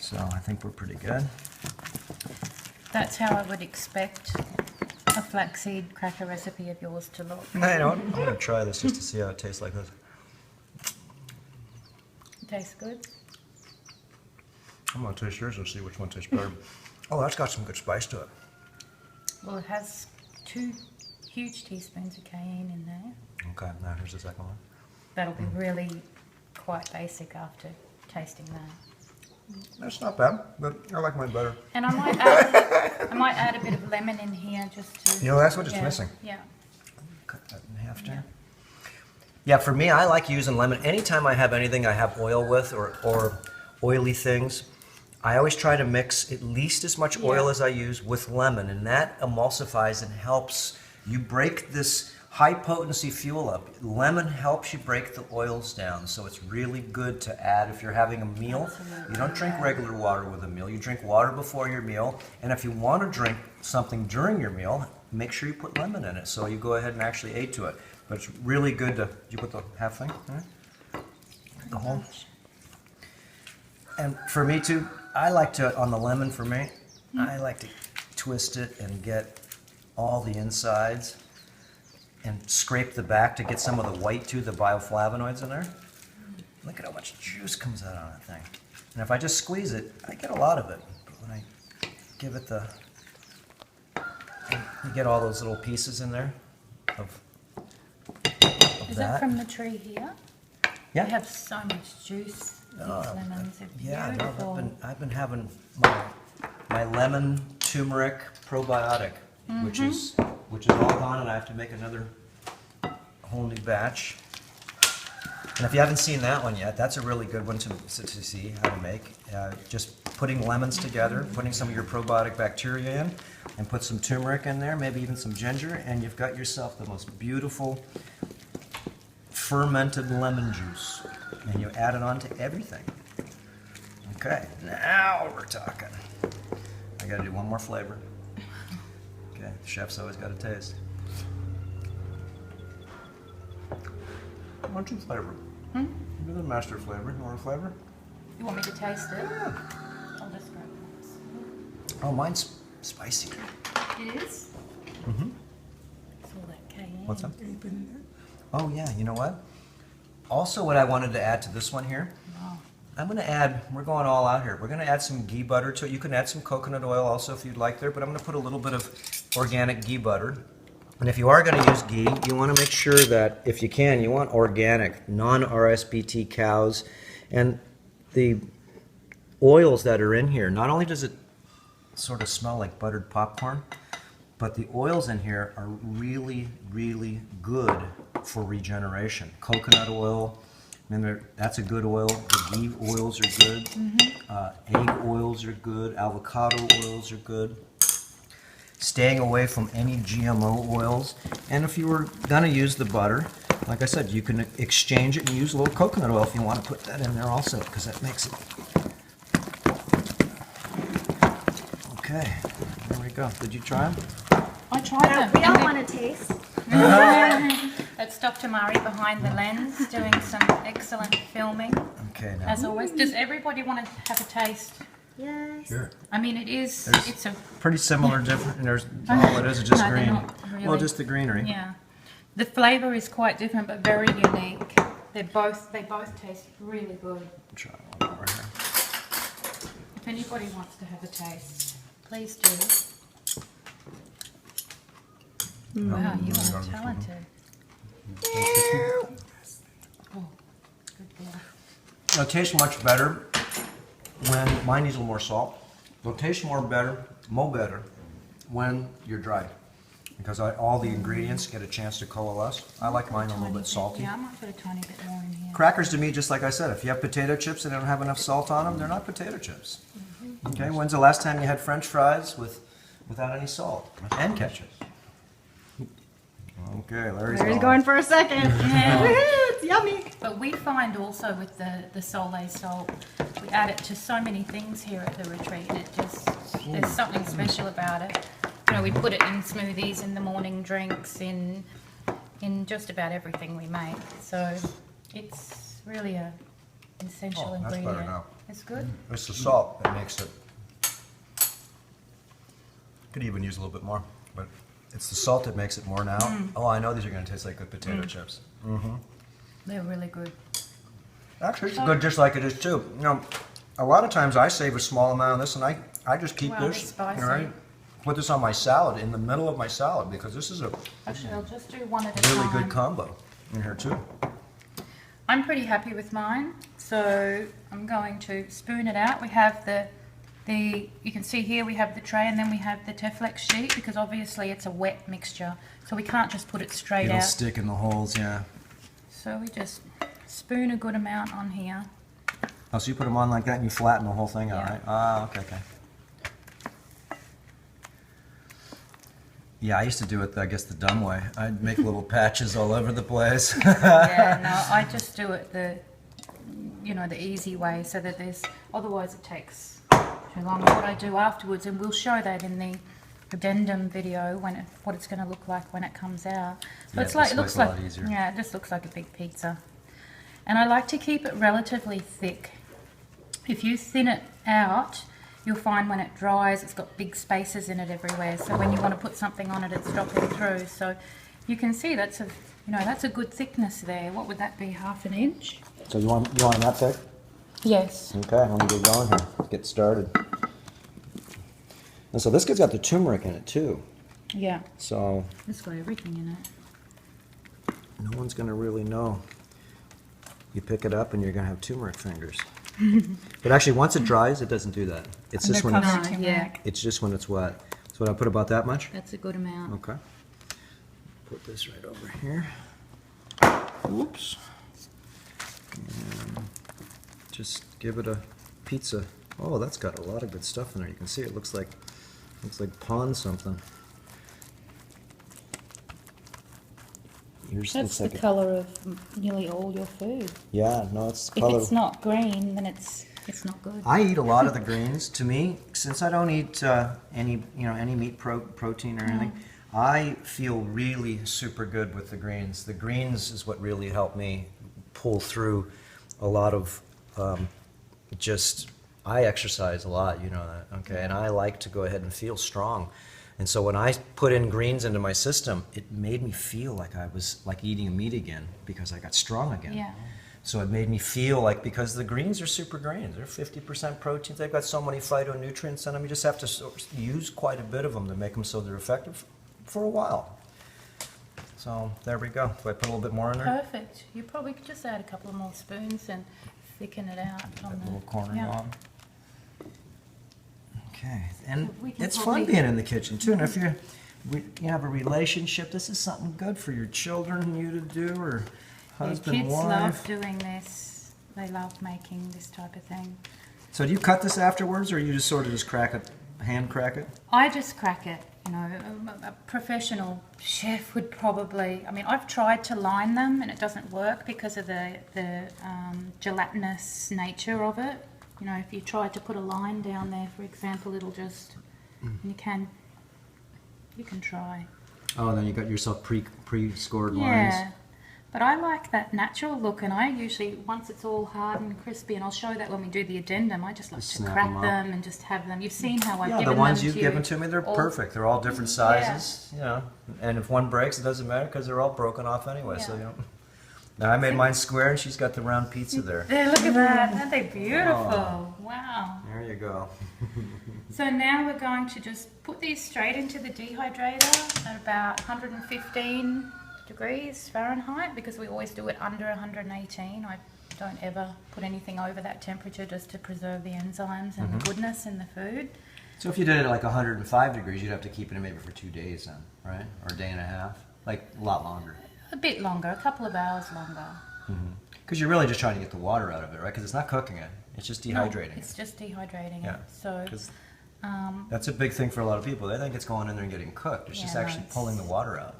[SPEAKER 2] So I think we're pretty good.
[SPEAKER 1] That's how I would expect a flaxseed cracker recipe of yours to look.
[SPEAKER 2] Hey, you know what? I'm going to try this just to see how it tastes like this.
[SPEAKER 1] It tastes good.
[SPEAKER 2] I'm going to taste yours and see which one tastes better. Oh, that's got some good spice to it.
[SPEAKER 1] Well, it has 2 huge teaspoons of cayenne in there.
[SPEAKER 2] Okay, now here's the second one.
[SPEAKER 1] That'll be really quite basic after tasting that.
[SPEAKER 2] That's not bad, but I like mine better.
[SPEAKER 1] And I might add a bit of lemon in here just to...
[SPEAKER 2] You know, that's what it's missing.
[SPEAKER 1] Yeah.
[SPEAKER 2] Cut that in half there. Yeah, for me, I like using lemon. Anytime I have anything I have oil with or oily things, I always try to mix at least as much oil as I use with lemon, and that emulsifies and helps you break this high potency fuel up. Lemon helps you break the oils down, so it's really good to add if you're having a meal.
[SPEAKER 1] Absolutely.
[SPEAKER 2] You don't drink regular water with a meal, you drink water before your meal, and if you want to drink something during your meal, make sure you put lemon in it, so you go ahead and actually add to it. But it's really good to, you put the half thing? All right. The whole. And for me too, I like to, on the lemon for me, I like to twist it and get all the insides and scrape the back to get some of the white too, the bioflavonoids in there. Look at how much juice comes out on that thing. And if I just squeeze it, I get a lot of it. But when I give it the, you get all those little pieces in there of
[SPEAKER 1] Is
[SPEAKER 2] that.
[SPEAKER 1] that from the tree here?
[SPEAKER 2] Yeah.
[SPEAKER 1] They have so much juice. These lemons. They're
[SPEAKER 2] Yeah, no,
[SPEAKER 1] beautiful.
[SPEAKER 2] I've been having my lemon turmeric probiotic, which is all gone, and I have to make another whole new batch. And if you haven't seen that one yet, that's a really good one to see how to make. Just putting lemons together, putting some of your probiotic bacteria in, and put some turmeric in there, maybe even some ginger, and you've got yourself the most beautiful fermented lemon juice. And you add it on to everything. Okay, now we're talking. I gotta do one more flavor. Okay, the chef's always got a taste. Why don't you flavor? You're the master flavor. You want a flavor?
[SPEAKER 1] You want me to taste it?
[SPEAKER 2] Yeah.
[SPEAKER 1] I'll just grab one.
[SPEAKER 2] Oh, mine's spicy.
[SPEAKER 1] It is?
[SPEAKER 2] Mm-hmm.
[SPEAKER 1] It's all that cayenne.
[SPEAKER 2] What's that?
[SPEAKER 4] Are you putting it in?
[SPEAKER 2] Oh yeah, you know what? Also what I wanted to add to this one here,
[SPEAKER 1] Wow.
[SPEAKER 2] I'm going to add, we're going all out here, we're going to add some ghee butter to it. You can add some coconut oil also if you'd like there, but I'm going to put a little bit of organic ghee butter. And if you are going to use ghee, you want to make sure that, if you can, you want organic, non-RSPT cows. And the oils that are in here, not only does it sort of smell like buttered popcorn, but the oils in here are really, really good for regeneration. Coconut oil, I mean, that's a good oil. The ghee oils are good. Egg oils are good. Avocado oils are good. Staying away from any GMO oils. And if you were going to use the butter, like I said, you can exchange it and use a little coconut oil if you want to put that in there also, because that makes it. Okay, there we go. Did you try them?
[SPEAKER 1] I tried them.
[SPEAKER 3] We all
[SPEAKER 1] and
[SPEAKER 3] want to taste.
[SPEAKER 1] That's Dr. Murray behind the lens doing some excellent filming,
[SPEAKER 2] Okay, now.
[SPEAKER 1] as always. Does everybody want to have a taste?
[SPEAKER 3] Yes.
[SPEAKER 2] Sure.
[SPEAKER 1] I mean, it is,
[SPEAKER 2] There's-
[SPEAKER 1] it's a,
[SPEAKER 2] Pretty similar, different, and there's, all it is just
[SPEAKER 1] No, they're
[SPEAKER 2] green.
[SPEAKER 1] not really.
[SPEAKER 2] Well, just the greenery.
[SPEAKER 1] yeah. The flavour is quite different, but very unique. They both taste really good.
[SPEAKER 2] Try one over here.
[SPEAKER 1] If anybody wants to have a taste, please do. Wow, you are talented. Oh, good boy.
[SPEAKER 2] It'll taste much better when, mine needs a little more salt. It'll taste more better when you're dry. Because all the ingredients get a chance to coalesce. I like mine a little bit salty.
[SPEAKER 1] Yeah, I might put a tiny bit more in here.
[SPEAKER 2] Crackers to me, just like I said, if you have potato chips and they don't have enough salt on them, they're not potato chips. Okay, when's the last time you had French fries without any salt and ketchup? Okay,
[SPEAKER 3] Larry's going for a second.
[SPEAKER 1] Yeah.
[SPEAKER 3] It's yummy.
[SPEAKER 1] But we find also with the Sole salt, we add it to so many things here at the retreat, and it just, there's something special about it. You know, we put it in smoothies, in the morning drinks, in just about everything we make. So it's really a essential
[SPEAKER 2] Oh, that's better
[SPEAKER 1] ingredient.
[SPEAKER 2] now.
[SPEAKER 1] It's good.
[SPEAKER 2] It's the salt that makes it. Could even use a little bit more, but it's the salt that makes it more now. Oh, I know these are going to taste like good potato chips.
[SPEAKER 1] They're really good.
[SPEAKER 2] Actually, it's a good dish like it is too. You know, a lot of times I save a small amount of this, and I just keep
[SPEAKER 1] Wow,
[SPEAKER 2] this.
[SPEAKER 1] it's spicy.
[SPEAKER 2] You know, I put this on my salad, in the middle of my salad, because this is a
[SPEAKER 1] Actually, I'll just do one at a
[SPEAKER 2] really
[SPEAKER 1] time.
[SPEAKER 2] good combo in here too.
[SPEAKER 1] I'm pretty happy with mine, so I'm going to spoon it out. We have you can see here we have the tray, and then we have the Teflex sheet, because obviously it's a wet mixture, so we can't just put it straight
[SPEAKER 2] It'll
[SPEAKER 1] out.
[SPEAKER 2] stick in the holes, yeah.
[SPEAKER 1] So we just spoon a good amount on here.
[SPEAKER 2] Oh, so you put them on like that and you flatten the whole thing out,
[SPEAKER 1] Yeah.
[SPEAKER 2] right? Ah, okay. Yeah, I used to do it, I guess, the dumb way. I'd make little patches all over the place.
[SPEAKER 1] Yeah, no, I just do it the easy way, so that otherwise it takes too long. What I do afterwards, and we'll show that in the addendum video what it's going to look like when it comes out. So
[SPEAKER 2] Yeah,
[SPEAKER 1] it's like,
[SPEAKER 2] this
[SPEAKER 1] it looks
[SPEAKER 2] looks a
[SPEAKER 1] like,
[SPEAKER 2] lot easier.
[SPEAKER 1] yeah, it just looks like a big pizza. And I like to keep it relatively thick. If you thin it out, you'll find when it dries, it's got big spaces in it everywhere. So when you want to put something on it, it's dropping through. So you can see that's a good thickness there. What would that be? ½ an inch?
[SPEAKER 2] So you want them that thick?
[SPEAKER 1] Yes.
[SPEAKER 2] Okay, let me get going here. Let's get started. And so this kid's got the turmeric in it too.
[SPEAKER 1] Yeah.
[SPEAKER 2] So
[SPEAKER 1] It's got everything in it.
[SPEAKER 2] no one's gonna really know. You pick it up and you're gonna have turmeric fingers. But actually, once it dries, it doesn't do that. It's just when it's,
[SPEAKER 1] Yeah,
[SPEAKER 2] it's just when it's wet. So I put about that much.
[SPEAKER 1] that's a good amount.
[SPEAKER 2] Okay. Put this right over here. Oops. And just give it a pizza. Oh, that's got a lot of good stuff in there. You can see it looks like pond something. Here's
[SPEAKER 1] That's
[SPEAKER 2] looks like
[SPEAKER 1] the colour of nearly all your food.
[SPEAKER 2] yeah, no, it's
[SPEAKER 1] If
[SPEAKER 2] color.
[SPEAKER 1] it's not green, then it's not good.
[SPEAKER 2] I eat a lot of the greens. To me, since I don't eat any meat protein or anything, I feel really super good with the greens. The greens is what really helped me pull through a lot of I exercise a lot, you know that, okay, and I like to go ahead and feel strong. And so when I put in greens into my system, it made me feel like I was like eating meat again because I got strong again.
[SPEAKER 1] Yeah.
[SPEAKER 2] So it made me feel like, because the greens are super greens, they're 50% proteins, they've got so many phytonutrients in them, you just have to use quite a bit of them to make them so they're effective for a while. So there we go. Do I put a little bit more in there?
[SPEAKER 1] Perfect. You probably could just add a couple of more spoons and thicken it out. On
[SPEAKER 2] That
[SPEAKER 1] the
[SPEAKER 2] little corner
[SPEAKER 1] yeah.
[SPEAKER 2] knob. Okay, and
[SPEAKER 1] We can
[SPEAKER 2] it's
[SPEAKER 1] probably-
[SPEAKER 2] fun being in the kitchen too. And if you have a relationship, this is something good for your children and you to do, or
[SPEAKER 1] Your
[SPEAKER 2] husband,
[SPEAKER 1] kids
[SPEAKER 2] wife.
[SPEAKER 1] love doing this. They love making this type of thing.
[SPEAKER 2] So do you cut this afterwards, or you just sort of just crack it, hand crack it?
[SPEAKER 1] I just crack it. You know, a professional chef would probably. I mean, I've tried to line them, and it doesn't work because of the gelatinous nature of it. You know, if you try to put a line down there, for example, it'll just. You can try.
[SPEAKER 2] Oh, then you got yourself pre-scored lines.
[SPEAKER 1] Yeah, but I like that natural look, and I usually, once it's all hard and crispy, and I'll show that when we do the addendum, I just like
[SPEAKER 2] Just
[SPEAKER 1] to
[SPEAKER 2] snap
[SPEAKER 1] crack
[SPEAKER 2] them up.
[SPEAKER 1] them and just have them. You've seen how I've
[SPEAKER 2] Yeah,
[SPEAKER 1] given
[SPEAKER 2] the ones
[SPEAKER 1] them
[SPEAKER 2] you've
[SPEAKER 1] to
[SPEAKER 2] given to me, they're
[SPEAKER 1] all-
[SPEAKER 2] perfect. They're all different sizes, you know. And if one breaks, it doesn't matter because they're all broken off anyway. So
[SPEAKER 1] Yeah.
[SPEAKER 2] you know. Now I made mine square, and she's got the round pizza there.
[SPEAKER 1] There, look at that. Aren't they beautiful?
[SPEAKER 2] Oh.
[SPEAKER 1] Wow.
[SPEAKER 2] There you go.
[SPEAKER 1] So now we're going to just put these straight into the dehydrator at about 115 degrees Fahrenheit, because we always do it under 118. I don't ever put anything over that temperature, just to preserve the enzymes and the goodness in the food.
[SPEAKER 2] So if you did it at like 105 degrees, you'd have to keep it in maybe for 2 days then, right? Or a day and a half? Like a lot longer.
[SPEAKER 1] A bit longer, a couple of hours longer.
[SPEAKER 2] Because you're really just trying to get the water out of it, right? Because it's not cooking it. It's just dehydrating
[SPEAKER 1] It's
[SPEAKER 2] it.
[SPEAKER 1] just dehydrating
[SPEAKER 2] Yeah.
[SPEAKER 1] it. So,
[SPEAKER 2] 'Cause that's a big thing for a lot of people. They think it's going in there and getting cooked. It's just
[SPEAKER 1] Yeah, no,
[SPEAKER 2] actually
[SPEAKER 1] it's-
[SPEAKER 2] pulling the water out.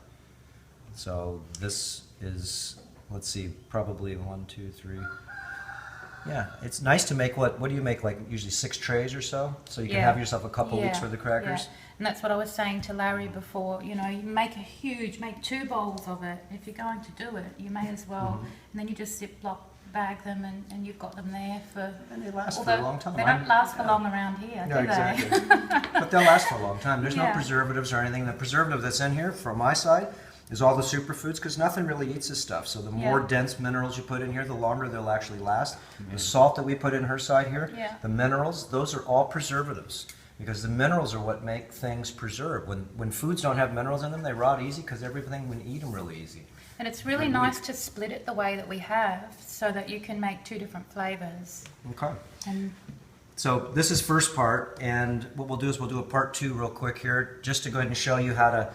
[SPEAKER 2] So this is, let's see, probably 1, 2, 3. Yeah, it's nice to make what do you make, like usually 6 trays or so? So you can
[SPEAKER 1] Yeah.
[SPEAKER 2] have yourself a couple weeks
[SPEAKER 1] yeah,
[SPEAKER 2] worth of crackers?
[SPEAKER 1] yeah. And that's what I was saying to Larry before. You know, you make 2 bowls of it. If you're going to do it, you may as well. And then you just Ziploc bag them, and you've got them there for.
[SPEAKER 2] And they last for
[SPEAKER 1] although
[SPEAKER 2] a long time.
[SPEAKER 1] They don't last for long around here,
[SPEAKER 2] No,
[SPEAKER 1] do they?
[SPEAKER 2] exactly. But they'll last for a long time. There's no
[SPEAKER 1] Yeah.
[SPEAKER 2] preservatives or anything. The preservative that's in here, from my side, is all the superfoods, because nothing really eats this stuff. So the more
[SPEAKER 1] Yeah.
[SPEAKER 2] dense minerals you put in here, the longer they'll actually last. The salt that we put in her side here,
[SPEAKER 1] Yeah.
[SPEAKER 2] the minerals, those are all preservatives. Because the minerals are what make things preserve. When foods don't have minerals in them, they rot easy because everything, we eat them really easy.
[SPEAKER 1] And it's really nice to split it the way that we have, so that you can make 2 different flavors.
[SPEAKER 2] Okay.
[SPEAKER 1] And
[SPEAKER 2] So this is first part, and what we'll do is we'll do a part 2 real quick here, just to go ahead and show you how to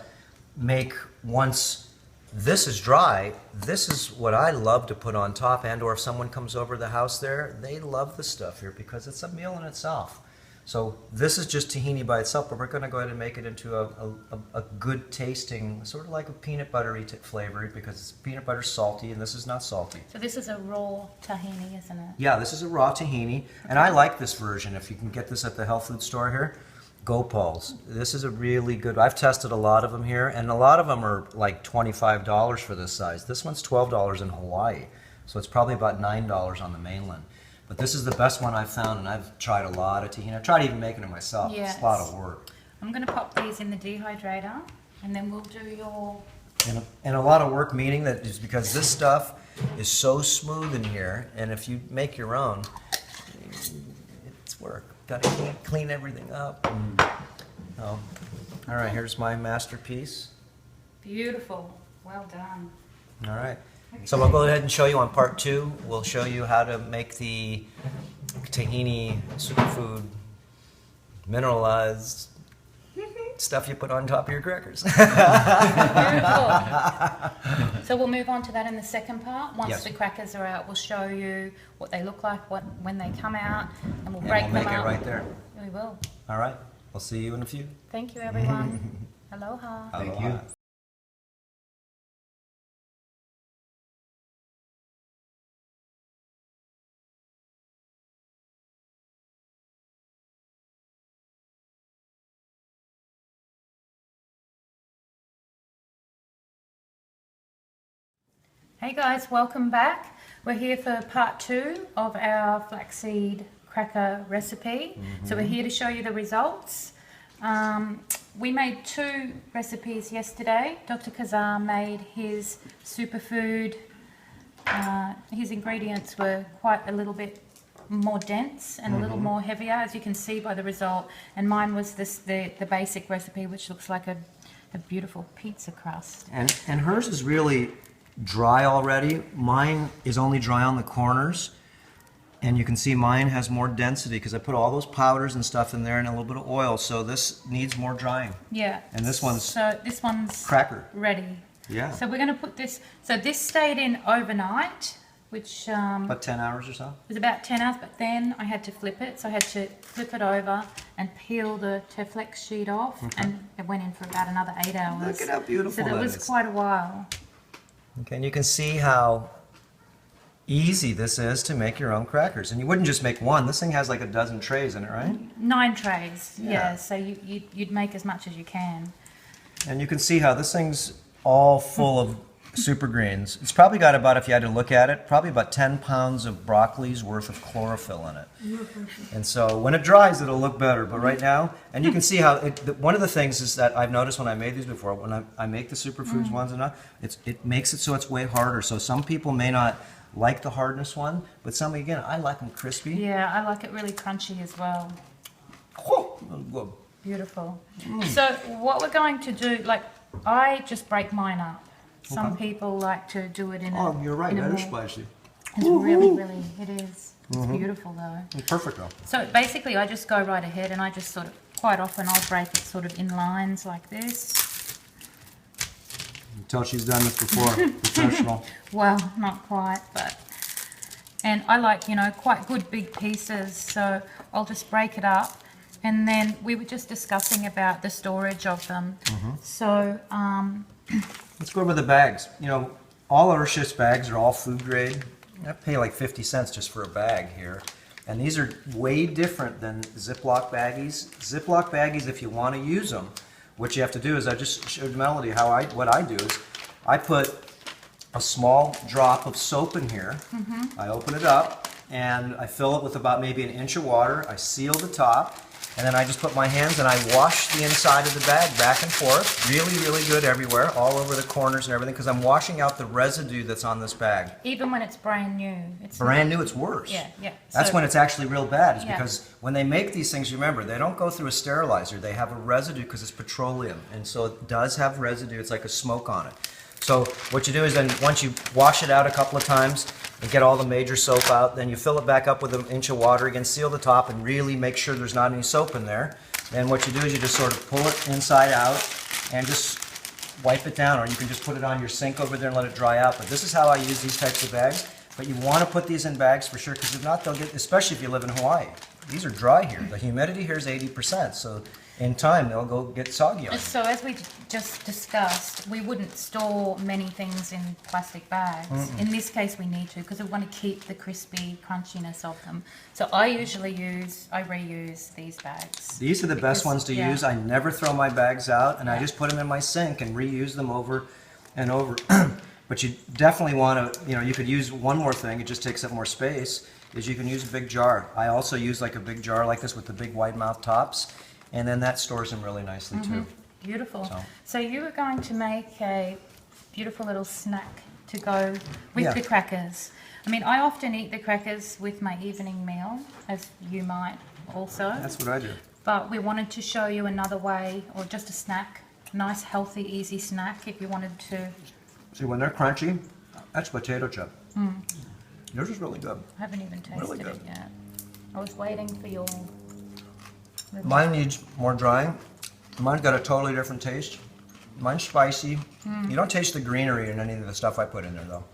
[SPEAKER 2] make, once this is dry. This is what I love to put on top, and or if someone comes over the house there, they love the stuff here because it's a meal in itself. So this is just tahini by itself, but we're going to go ahead and make it into a good tasting, sort of like a peanut buttery flavor, because it's peanut butter salty and this is not salty.
[SPEAKER 1] So this is a raw tahini, isn't it?
[SPEAKER 2] Yeah, this is a raw tahini, and I like this version. If you can get this at the health food store here, Gopal's. This is a really good, I've tested a lot of them here, and a lot of them are like $25 for this size. This one's $12 in Hawaii, so it's probably about $9 on the mainland. But this is the best one I've found, and I've tried a lot of tahini. I've tried even making it myself.
[SPEAKER 1] Yes.
[SPEAKER 2] It's a lot of work.
[SPEAKER 1] I'm going to pop these in the dehydrator, and then we'll do your...
[SPEAKER 2] And a lot of work, meaning that is because this stuff is so smooth in here, and if you make your own, it's work. Got to clean everything up. Oh. All right, here's my masterpiece.
[SPEAKER 1] Beautiful. Well done.
[SPEAKER 2] All right. So we'll go ahead and show you on part 2. We'll show you how to make the tahini superfood mineralized stuff you put on top of your crackers.
[SPEAKER 1] Beautiful. So we'll move on to that in the second part. Once
[SPEAKER 2] Yes.
[SPEAKER 1] the crackers are out, we'll show you what they look like when they come out, and we'll
[SPEAKER 2] And
[SPEAKER 1] break
[SPEAKER 2] we'll
[SPEAKER 1] them
[SPEAKER 2] make it
[SPEAKER 1] up.
[SPEAKER 2] right there.
[SPEAKER 1] We will.
[SPEAKER 2] All right. We'll see you in a few.
[SPEAKER 1] Thank you, everyone. Aloha.
[SPEAKER 2] Thank you.
[SPEAKER 1] Hey guys, welcome back. We're here for part 2 of our flaxseed cracker recipe. So we're here to show you the results. We made 2 recipes yesterday. Dr. Cassar made his superfood. His ingredients were quite a little bit more dense and a little more heavier, as you can see by the result. And mine was the basic recipe, which looks like a beautiful pizza crust.
[SPEAKER 2] And hers is really dry already. Mine is only dry on the corners. And you can see mine has more density because I put all those powders and stuff in there and a little bit of oil. So this needs more drying.
[SPEAKER 1] Yeah.
[SPEAKER 2] And this one's
[SPEAKER 1] cracker
[SPEAKER 2] cracker.
[SPEAKER 1] ready.
[SPEAKER 2] Yeah.
[SPEAKER 1] So we're going to put this. So this stayed in overnight, which
[SPEAKER 2] About 10 hours or so?
[SPEAKER 1] was about 10 hours. But then I had to flip it. So I had to flip it over and peel the Teflex sheet off, and it went in for about another 8 hours.
[SPEAKER 2] Look at how beautiful
[SPEAKER 1] So that was
[SPEAKER 2] is.
[SPEAKER 1] quite a while.
[SPEAKER 2] Okay, and you can see how easy this is to make your own crackers. And you wouldn't just make one. This thing has like a dozen trays in it, right?
[SPEAKER 1] 9 trays.
[SPEAKER 2] Yeah.
[SPEAKER 1] Yeah. So you'd make as much as you can.
[SPEAKER 2] And you can see how this thing's all full of super greens. It's probably got about, if you had to look at it, probably about 10 pounds of broccoli's worth of chlorophyll in it. And so when it dries, it'll look better. But right now, and you can see how, one of the things is that I've noticed when I made these before, when I make the superfoods ones and it makes it so it's way harder. So some people may not like the hardness one, but some, again, I like them crispy.
[SPEAKER 1] Yeah, I like it really crunchy as well.
[SPEAKER 2] Whoa.
[SPEAKER 1] Beautiful. So what we're going to do, like, I just break mine up. Some people like to do it in a...
[SPEAKER 2] Oh, you're right.
[SPEAKER 1] in a
[SPEAKER 2] That is
[SPEAKER 1] more-
[SPEAKER 2] spicy.
[SPEAKER 1] It's really, it is. It's beautiful though.
[SPEAKER 2] Perfect though.
[SPEAKER 1] So basically I just go right ahead and I just sort of, quite often I'll break it sort of in lines like this.
[SPEAKER 2] You can tell she's done this before. Professional.
[SPEAKER 1] Well, not quite, but... And I like, you know, quite good big pieces, so I'll just break it up. And then we were just discussing about the storage of them. So,
[SPEAKER 2] Let's go over the bags. You know, all Earthship's bags are all food grade. I pay like 50 cents just for a bag here. And these are way different than Ziploc baggies. Ziploc baggies, if you want to use them, what you have to do is, I just showed Melody what I do is I put a small drop of soap in here. I open it up and I fill it with about maybe an inch of water. I seal the top. And then I just put my hands and I wash the inside of the bag back and forth. Really, really good everywhere, all over the corners and everything, because I'm washing out the residue that's on this bag.
[SPEAKER 1] even when it's brand new. It's
[SPEAKER 2] Brand new, it's worse.
[SPEAKER 1] Yeah.
[SPEAKER 2] That's
[SPEAKER 1] So-
[SPEAKER 2] when it's actually real bad, is
[SPEAKER 1] Yeah.
[SPEAKER 2] because when they make these things, remember, they don't go through a sterilizer. They have a residue because it's petroleum. And so it does have residue. It's like a smoke on it. So what you do is then once you wash it out a couple of times and get all the major soap out, then you fill it back up with an inch of water again, seal the top, and really make sure there's not any soap in there. Then what you do is you just sort of pull it inside out and just wipe it down, or you can just put it on your sink over there and let it dry out. But this is how I use these types of bags. But you want to put these in bags for sure, because if not, they'll get, especially if you live in Hawaii. These are dry here. The humidity here is 80%, so in time they'll go get soggy on you.
[SPEAKER 1] So as we just discussed, we wouldn't store many things in plastic bags. In this case, we need to, because we want to keep the crispy crunchiness of them. So I reuse these bags.
[SPEAKER 2] These are the best ones to
[SPEAKER 1] yeah.
[SPEAKER 2] use. I never throw my bags out, and I just put them in my sink and reuse them over and over. But you definitely want to, you could use one more thing. It just takes up more space, is you can use a big jar. I also use like a big jar like this with the big wide mouth tops, and then that stores them really nicely too.
[SPEAKER 1] Beautiful. So you are going to make a beautiful little snack to go with the crackers. I mean, I often eat the crackers with my evening meal, as you might also.
[SPEAKER 2] That's what I do.
[SPEAKER 1] But we wanted to show you another way, or just a snack, nice, healthy, easy snack if you wanted to.
[SPEAKER 2] See, when they're crunchy, that's potato chip. Yours is really good.
[SPEAKER 1] I haven't even tasted
[SPEAKER 2] Really
[SPEAKER 1] it
[SPEAKER 2] good.
[SPEAKER 1] yet. I was waiting for your...
[SPEAKER 2] Mine needs more drying. Mine's got a totally different taste. Mine's spicy. You don't taste the greenery in any of the stuff I put in there though.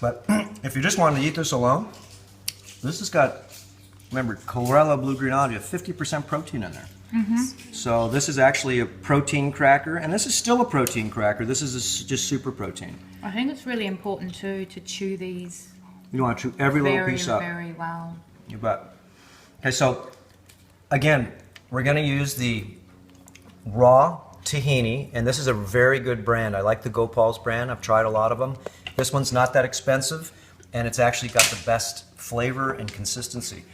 [SPEAKER 2] But if you just wanted to eat this alone, this has got, remember, chlorella blue-green algae, 50% protein in there. So this is actually a protein cracker, and this is still a protein cracker. This is just super protein.
[SPEAKER 1] I think it's really important too to chew these
[SPEAKER 2] You want to chew every little piece up.
[SPEAKER 1] very well.
[SPEAKER 2] You bet. Okay, so again, we're going to use the raw tahini, and this is a very good brand. I like the Gopal's brand. I've tried a lot of them. This one's not that expensive, and it's actually got the best flavor and consistency.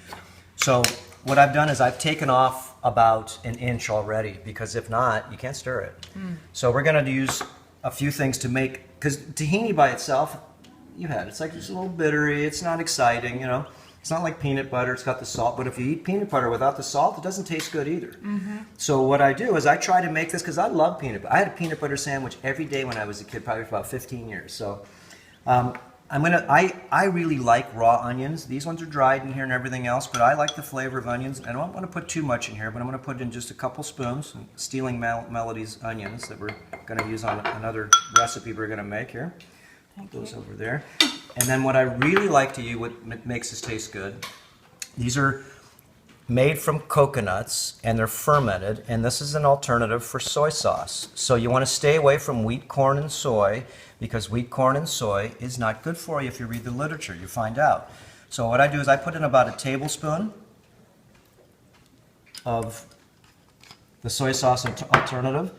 [SPEAKER 2] So what I've done is I've taken off about an inch already, because if not, you can't stir it. So we're going to use a few things to make, because tahini by itself, it's like just a little bittery. It's not exciting, It's not like peanut butter. It's got the salt, but if you eat peanut butter without the salt, it doesn't taste good either. So what I do is I try to make this, because I love peanut butter. I had a peanut butter sandwich every day when I was a kid, probably for about 15 years. So I really like raw onions. These ones are dried in here and everything else, but I like the flavor of onions. I don't want to put too much in here, but I'm going to put in just a couple spoons. Stealing Melody's onions that we're going to use on another recipe we're going to make here. Put those over there. And then what I really like to use, what makes this taste good, these are made from coconuts and they're fermented, and this is an alternative for soy sauce. So you want to stay away from wheat, corn, and soy, because wheat, corn, and soy is not good for you. If you read the literature, you find out. So what I do is I put in about a tablespoon of the soy sauce alternative,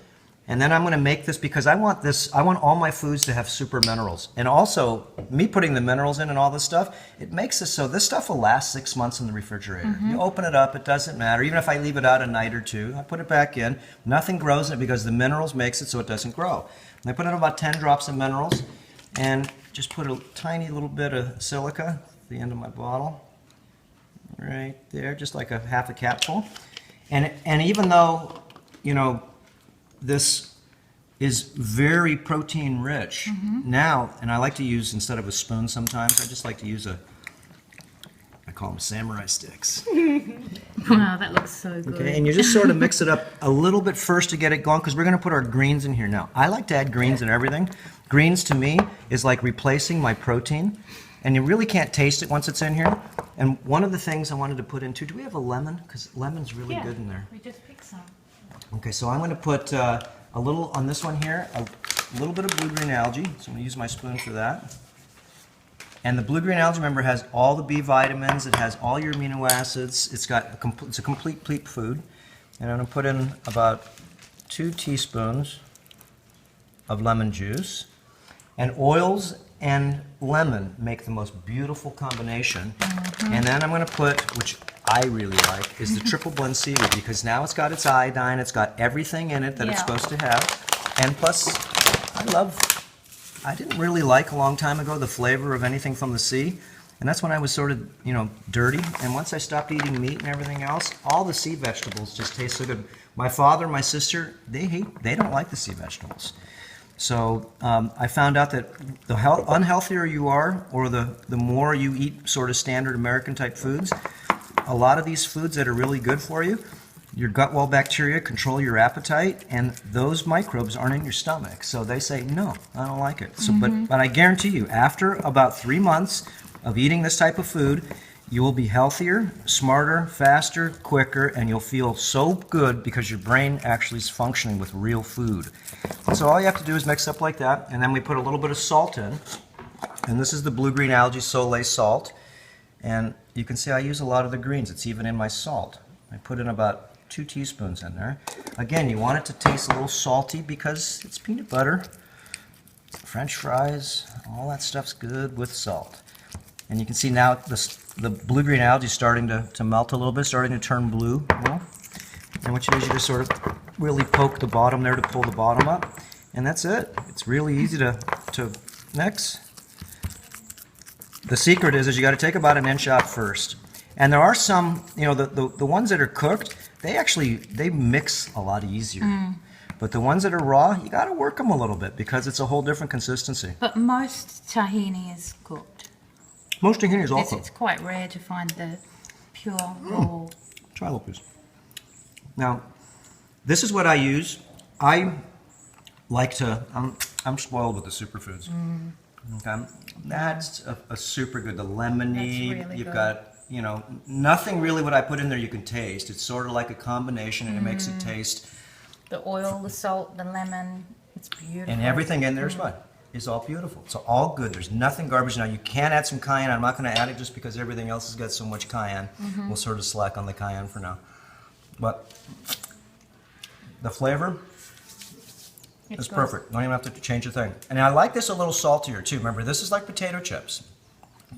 [SPEAKER 2] and then I'm going to make this because I want all my foods to have super minerals. And also, me putting the minerals in and all this stuff, it makes this so this stuff will last 6 months in the refrigerator. You open it up, it doesn't matter. Even if I leave it out a night or two, I put it back in. Nothing grows in it because the minerals makes it so it doesn't grow. And I put in about 10 drops of minerals and just put a tiny little bit of silica at the end of my bottle. Right there, just like half a capful. And even though, this is very protein rich. Now, and I like to use, instead of a spoon sometimes, I just like to use I call them samurai sticks.
[SPEAKER 1] Wow, that looks so good.
[SPEAKER 2] Okay, and you just sort of mix it up a little bit first to get it going, because we're going to put our greens in here now. I like to add greens in everything. Greens to me is like replacing my protein, and you really can't taste it once it's in here. And one of the things I wanted to put in too, do we have a lemon? Because lemon's really good in there.
[SPEAKER 1] We just picked some.
[SPEAKER 2] Okay, so I'm going to put a little on this one here, a little bit of blue-green algae. So I'm going to use my spoon for that. And the blue-green algae, remember, has all the B vitamins. It has all your amino acids. It's a complete food. And I'm going to put in about 2 teaspoons of lemon juice. And oils and lemon make the most beautiful combination. And then I'm going to put, which I really like, is the triple blend seaweed, because now it's got its iodine, it's got everything in it that it's supposed to have. And plus, I didn't really like a long time ago the flavor of anything from the sea. And that's when I was sort of, dirty. And once I stopped eating meat and everything else, all the sea vegetables just taste so good. My father, my sister, they don't like the sea vegetables. So I found out that the unhealthier you are, or the more you eat sort of standard American type foods, a lot of these foods that are really good for you, your gut wall bacteria control your appetite, and those microbes aren't in your stomach. So they say, no, I don't like it. So, but I guarantee you, after about 3 months of eating this type of food, you will be healthier, smarter, faster, quicker, and you'll feel so good because your brain actually is functioning with real food. So all you have to do is mix up like that, and then we put a little bit of salt in. And this is the blue-green algae Soleil salt. And you can see I use a lot of the greens. It's even in my salt. I put in about 2 teaspoons in there. Again, you want it to taste a little salty because it's peanut butter, French fries, all that stuff's good with salt. And you can see now the blue-green algae is starting to melt a little bit, starting to turn blue. Well, and what you do is you just sort of really poke the bottom there to pull the bottom up. And that's it. It's really easy to mix. The secret is you got to take about 1 inch out first. And there are some, you know, the ones that are cooked, they mix a lot easier. But the ones that are raw, you got to work them a little bit because it's a whole different consistency.
[SPEAKER 1] But most tahini is cooked.
[SPEAKER 2] Most tahini is all
[SPEAKER 1] It's
[SPEAKER 2] cooked.
[SPEAKER 1] quite rare to find the pure raw.
[SPEAKER 2] Try a little piece. Now, this is what I use. I like to, I'm spoiled with the superfoods. Okay, that's a super good. The lemony,
[SPEAKER 1] That's really
[SPEAKER 2] you've
[SPEAKER 1] good.
[SPEAKER 2] got, you know, nothing really what I put in there you can taste. It's sort of like a combination, and it makes it taste.
[SPEAKER 1] The oil, the salt, the lemon, it's beautiful.
[SPEAKER 2] And everything in there is what? Is all beautiful. It's all good. There's nothing garbage. Now, you can add some cayenne. I'm not going to add it just because everything else has got so much cayenne. We'll sort of slack on the cayenne for now. But the flavor is
[SPEAKER 1] good.
[SPEAKER 2] perfect. Don't even have to change a thing. And I like this a little saltier, too. Remember, this is like potato chips.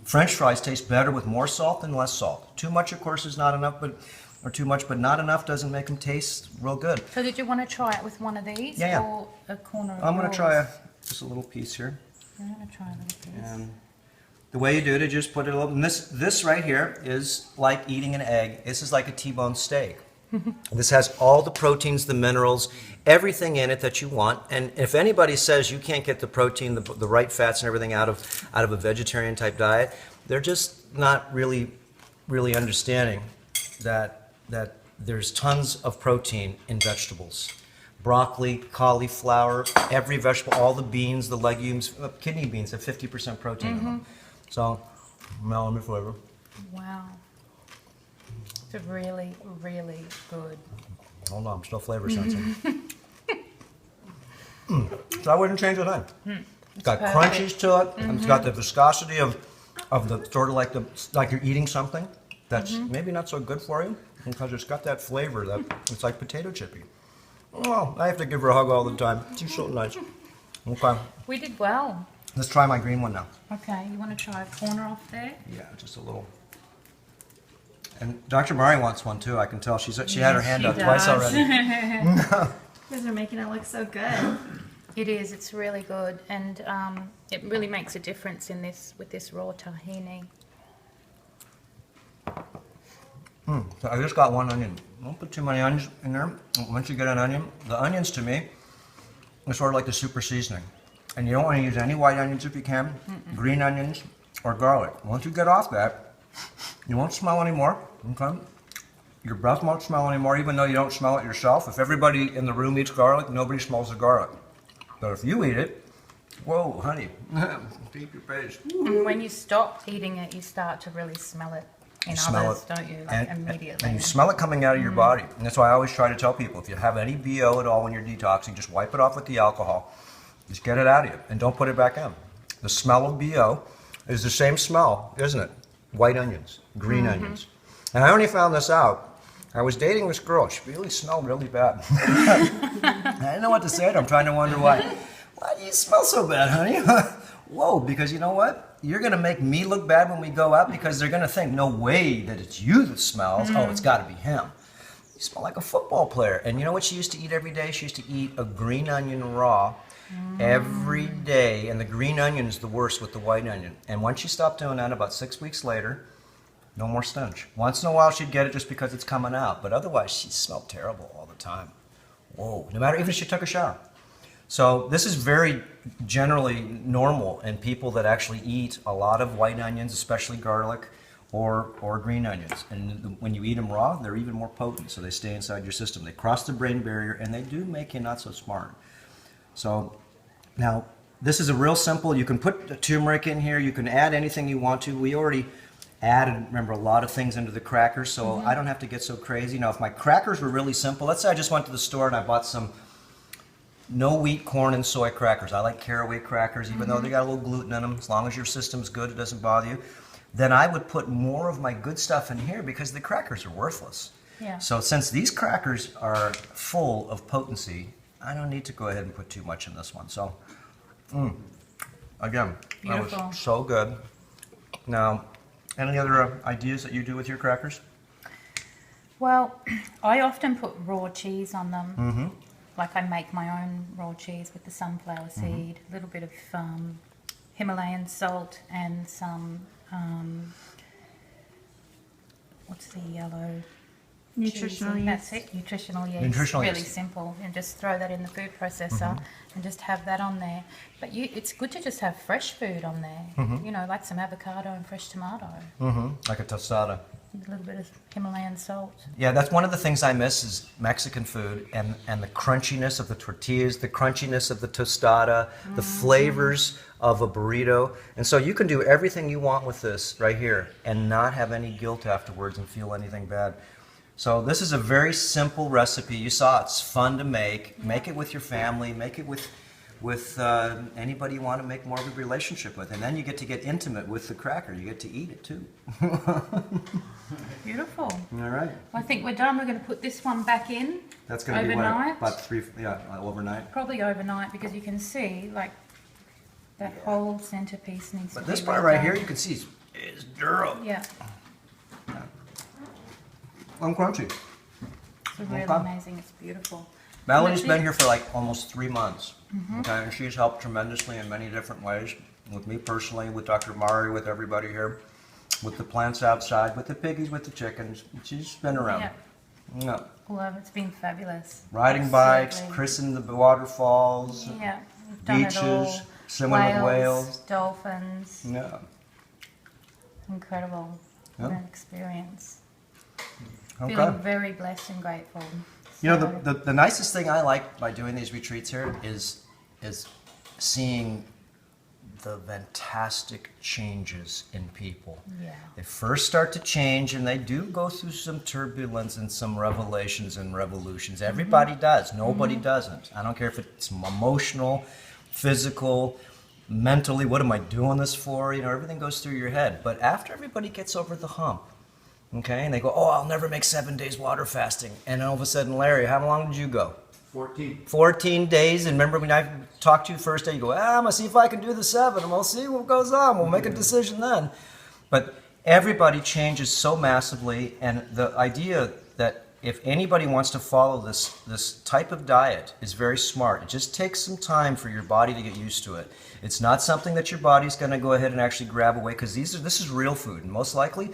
[SPEAKER 2] French fries taste better with more salt than less salt. Too much, of course, is not enough, or too much, but not enough doesn't make them taste real good.
[SPEAKER 1] So did you want to try it with one of these?
[SPEAKER 2] Yeah.
[SPEAKER 1] Or a corner of
[SPEAKER 2] I'm going to
[SPEAKER 1] yours?
[SPEAKER 2] try just a little piece here.
[SPEAKER 1] I'm going to try a little piece.
[SPEAKER 2] And the way you do it is just put it a little, and this right here is like eating an egg. This is like a T-bone steak. This has all the proteins, the minerals, everything in it that you want. And if anybody says you can't get the protein, the right fats and everything out of a vegetarian type diet, they're just not really understanding that there's tons of protein in vegetables. Broccoli, cauliflower, every vegetable, all the beans, the legumes, kidney beans have 50% protein in them. So, melon flavor.
[SPEAKER 1] Wow. It's really, really good.
[SPEAKER 2] Hold on, I'm still flavor sensing. So I wouldn't change a thing. It's got
[SPEAKER 1] perfect.
[SPEAKER 2] crunchies to it, and it's got the viscosity of the sort of like you're eating something that's maybe not so good for you because it's got that flavor that it's like potato chippy. Oh, I have to give her a hug all the time. She's so nice. Okay,
[SPEAKER 1] We did well.
[SPEAKER 2] let's try my green one now.
[SPEAKER 1] Okay, you want to try a corner off there?
[SPEAKER 2] Yeah, just a little. And Dr. Murray wants one too. I can tell she had her hand
[SPEAKER 1] she
[SPEAKER 2] up twice
[SPEAKER 1] does.
[SPEAKER 2] already.
[SPEAKER 3] You guys are making it look so good.
[SPEAKER 1] It is. It's really good, and it really makes a difference in this with this raw tahini.
[SPEAKER 2] So I just got one onion. Don't put too many onions in there. Once you get an onion, the onions to me are sort of like the super seasoning. And you don't want to use any white onions if you can, green onions or garlic. Once you get off that, you won't smell anymore. Okay? Your breath won't smell anymore, even though you don't smell it yourself. If everybody in the room eats garlic, nobody smells the garlic. But if you eat it, whoa, honey, deep your face.
[SPEAKER 1] And when you stop eating it, you start to really smell it in
[SPEAKER 2] Smell
[SPEAKER 1] others,
[SPEAKER 2] it.
[SPEAKER 1] don't you? Like immediately.
[SPEAKER 2] And you smell it coming out of your body. And that's why I always try to tell people, if you have any BO at all when you're detoxing, just wipe it off with the alcohol. Just get it out of you and don't put it back in. The smell of BO is the same smell, isn't it? White onions, green onions. And I only found this out. I was dating this girl. She really smelled really bad. I didn't know what to say to her. I'm trying to wonder why. Why do you smell so bad, honey? Whoa, because you know what? You're going to make me look bad when we go out because they're going to think, no way that it's you that smells. Oh, it's got to be him. You smell like a football player. And you know what she used to eat every day? She used to eat a green onion raw every day. And the green onion is the worst with the white onion. And once she stopped doing that, about 6 weeks later, no more stench. Once in a while she'd get it just because it's coming out. But otherwise, she smelled terrible all the time. Whoa. No matter, even if she took a shower. So this is very generally normal in people that actually eat a lot of white onions, especially garlic, or green onions. And when you eat them raw, they're even more potent, so they stay inside your system. They cross the brain barrier, and they do make you not so smart. So now, this is a real simple, you can put the turmeric in here, you can add anything you want to. We already added, remember, a lot of things into the crackers, so I don't have to get so crazy. Now, if my crackers were really simple, let's say I just went to the store and I bought some no wheat, corn, and soy crackers. I like caraway crackers, even though they got a little gluten in them. As long as your system's good, it doesn't bother you. Then I would put more of my good stuff in here because the crackers are worthless.
[SPEAKER 1] Yeah.
[SPEAKER 2] So since these crackers are full of potency, I don't need to go ahead and put too much in this one. So, again, that
[SPEAKER 1] Beautiful.
[SPEAKER 2] was so good. Now, any other ideas that you do with your crackers?
[SPEAKER 1] Well, I often put raw cheese on them. Like I make my own raw cheese with the sunflower seed, a little bit of Himalayan salt, and some, what's the yellow?
[SPEAKER 3] Nutritional
[SPEAKER 1] cheese?
[SPEAKER 3] yeast.
[SPEAKER 1] That's it, nutritional yeast.
[SPEAKER 2] Nutritional
[SPEAKER 1] really
[SPEAKER 2] yeast.
[SPEAKER 1] simple, and just throw that in the food processor and just have that on there. But it's good to just have fresh food on there, you know, like some avocado and fresh tomato,
[SPEAKER 2] Like a tostada.
[SPEAKER 1] and a little bit of Himalayan salt.
[SPEAKER 2] Yeah, that's one of the things I miss is Mexican food and the crunchiness of the tortillas, the crunchiness of the tostada, the flavors of a burrito. And so you can do everything you want with this right here and not have any guilt afterwards and feel anything bad. So this is a very simple recipe. You saw it's fun to make. Make it with your family. Make it with anybody you want to make more of a relationship with. And then you get to get intimate with the cracker. You get to eat it too.
[SPEAKER 1] Beautiful.
[SPEAKER 2] All right.
[SPEAKER 1] I think we're done. We're going to put this one back in.
[SPEAKER 2] That's going to be
[SPEAKER 1] Overnight?
[SPEAKER 2] what, about 3, overnight.
[SPEAKER 1] Probably overnight, because you can see like that whole centerpiece needs to
[SPEAKER 2] But
[SPEAKER 1] be
[SPEAKER 2] this part
[SPEAKER 1] well
[SPEAKER 2] right here,
[SPEAKER 1] done.
[SPEAKER 2] you can see is duro.
[SPEAKER 1] Yeah,
[SPEAKER 2] I'm crunchy.
[SPEAKER 1] it's really
[SPEAKER 2] Okay.
[SPEAKER 1] amazing. It's beautiful.
[SPEAKER 2] Melanie's
[SPEAKER 1] That's
[SPEAKER 2] been
[SPEAKER 1] it.
[SPEAKER 2] here for like almost 3 months. Okay, and she's helped tremendously in many different ways. With me personally, with Dr. Mari, with everybody here, with the plants outside, with the piggies, with the chickens. She's been around.
[SPEAKER 1] Yeah.
[SPEAKER 2] Yeah.
[SPEAKER 1] Well, it's been fabulous.
[SPEAKER 2] Riding bikes,
[SPEAKER 1] Absolutely.
[SPEAKER 2] christening the waterfalls.
[SPEAKER 1] Yeah, we've done it all.
[SPEAKER 2] beaches, swimming with whales.
[SPEAKER 1] Dolphins.
[SPEAKER 2] Yeah.
[SPEAKER 1] Incredible.
[SPEAKER 2] Yeah.
[SPEAKER 1] What an experience.
[SPEAKER 2] Okay.
[SPEAKER 1] Feeling very blessed and grateful.
[SPEAKER 2] You know,
[SPEAKER 1] So-
[SPEAKER 2] the nicest thing I like by doing these retreats here is seeing the fantastic changes in people.
[SPEAKER 1] Yeah.
[SPEAKER 2] They first start to change, and they do go through some turbulence and some revelations and revolutions. Everybody does. Nobody doesn't. I don't care if it's emotional, physical, mentally. What am I doing this for? You know, everything goes through your head. But after everybody gets over the hump, okay, and they go, oh, I'll never make 7 days water fasting. And all of a sudden, Larry, how long did you go?
[SPEAKER 5] 14.
[SPEAKER 2] 14 days. And remember when I talked to you the first day, you go, I'm going to see if I can do the 7. And we'll see what goes on. We'll make a decision then. But everybody changes so massively. And the idea that if anybody wants to follow this type of diet is very smart. It just takes some time for your body to get used to it. It's not something that your body's going to go ahead and actually grab away, because this is real food. And most likely,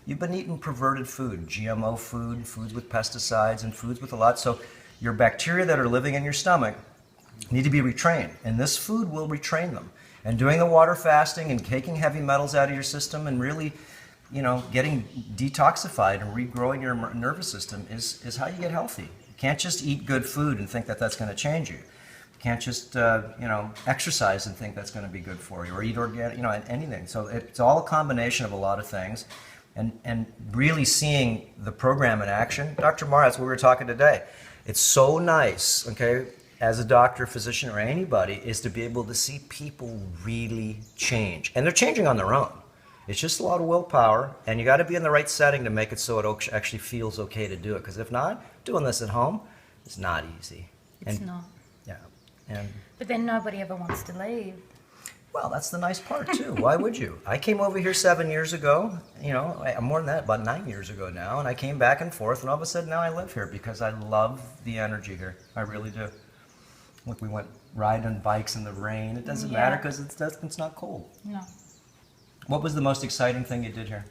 [SPEAKER 2] you've been eating perverted food, GMO food, foods with pesticides, and foods with a lot. So your bacteria that are living in your stomach need to be retrained, and this food will retrain them. And doing the water fasting and taking heavy metals out of your system and really, you know, getting detoxified and regrowing your nervous system is how you get healthy. You can't just eat good food and think that that's going to change you. You can't just, exercise and think that's going to be good for you, or eat organic, anything. So it's all a combination of a lot of things. And really seeing the program in action. Dr. Mara, that's what we were talking today. It's so nice, okay, as a doctor, physician, or anybody, is to be able to see people really change. And they're changing on their own. It's just a lot of willpower, and you got to be in the right setting to make it so it actually feels okay to do it. Because if not, doing this at home is not easy.
[SPEAKER 1] It's not.
[SPEAKER 2] Yeah. And
[SPEAKER 1] But then nobody ever wants to leave.
[SPEAKER 2] well, that's the nice part too. Why would you? I came over here 7 years ago, more than that, about 9 years ago now, and I came back and forth, and all of a sudden now I live here because I love the energy here. I really do. Look, we went riding on bikes in the rain. It doesn't
[SPEAKER 1] Yeah.
[SPEAKER 2] matter because it's not cold.
[SPEAKER 1] No.
[SPEAKER 2] What was the most exciting thing you did here?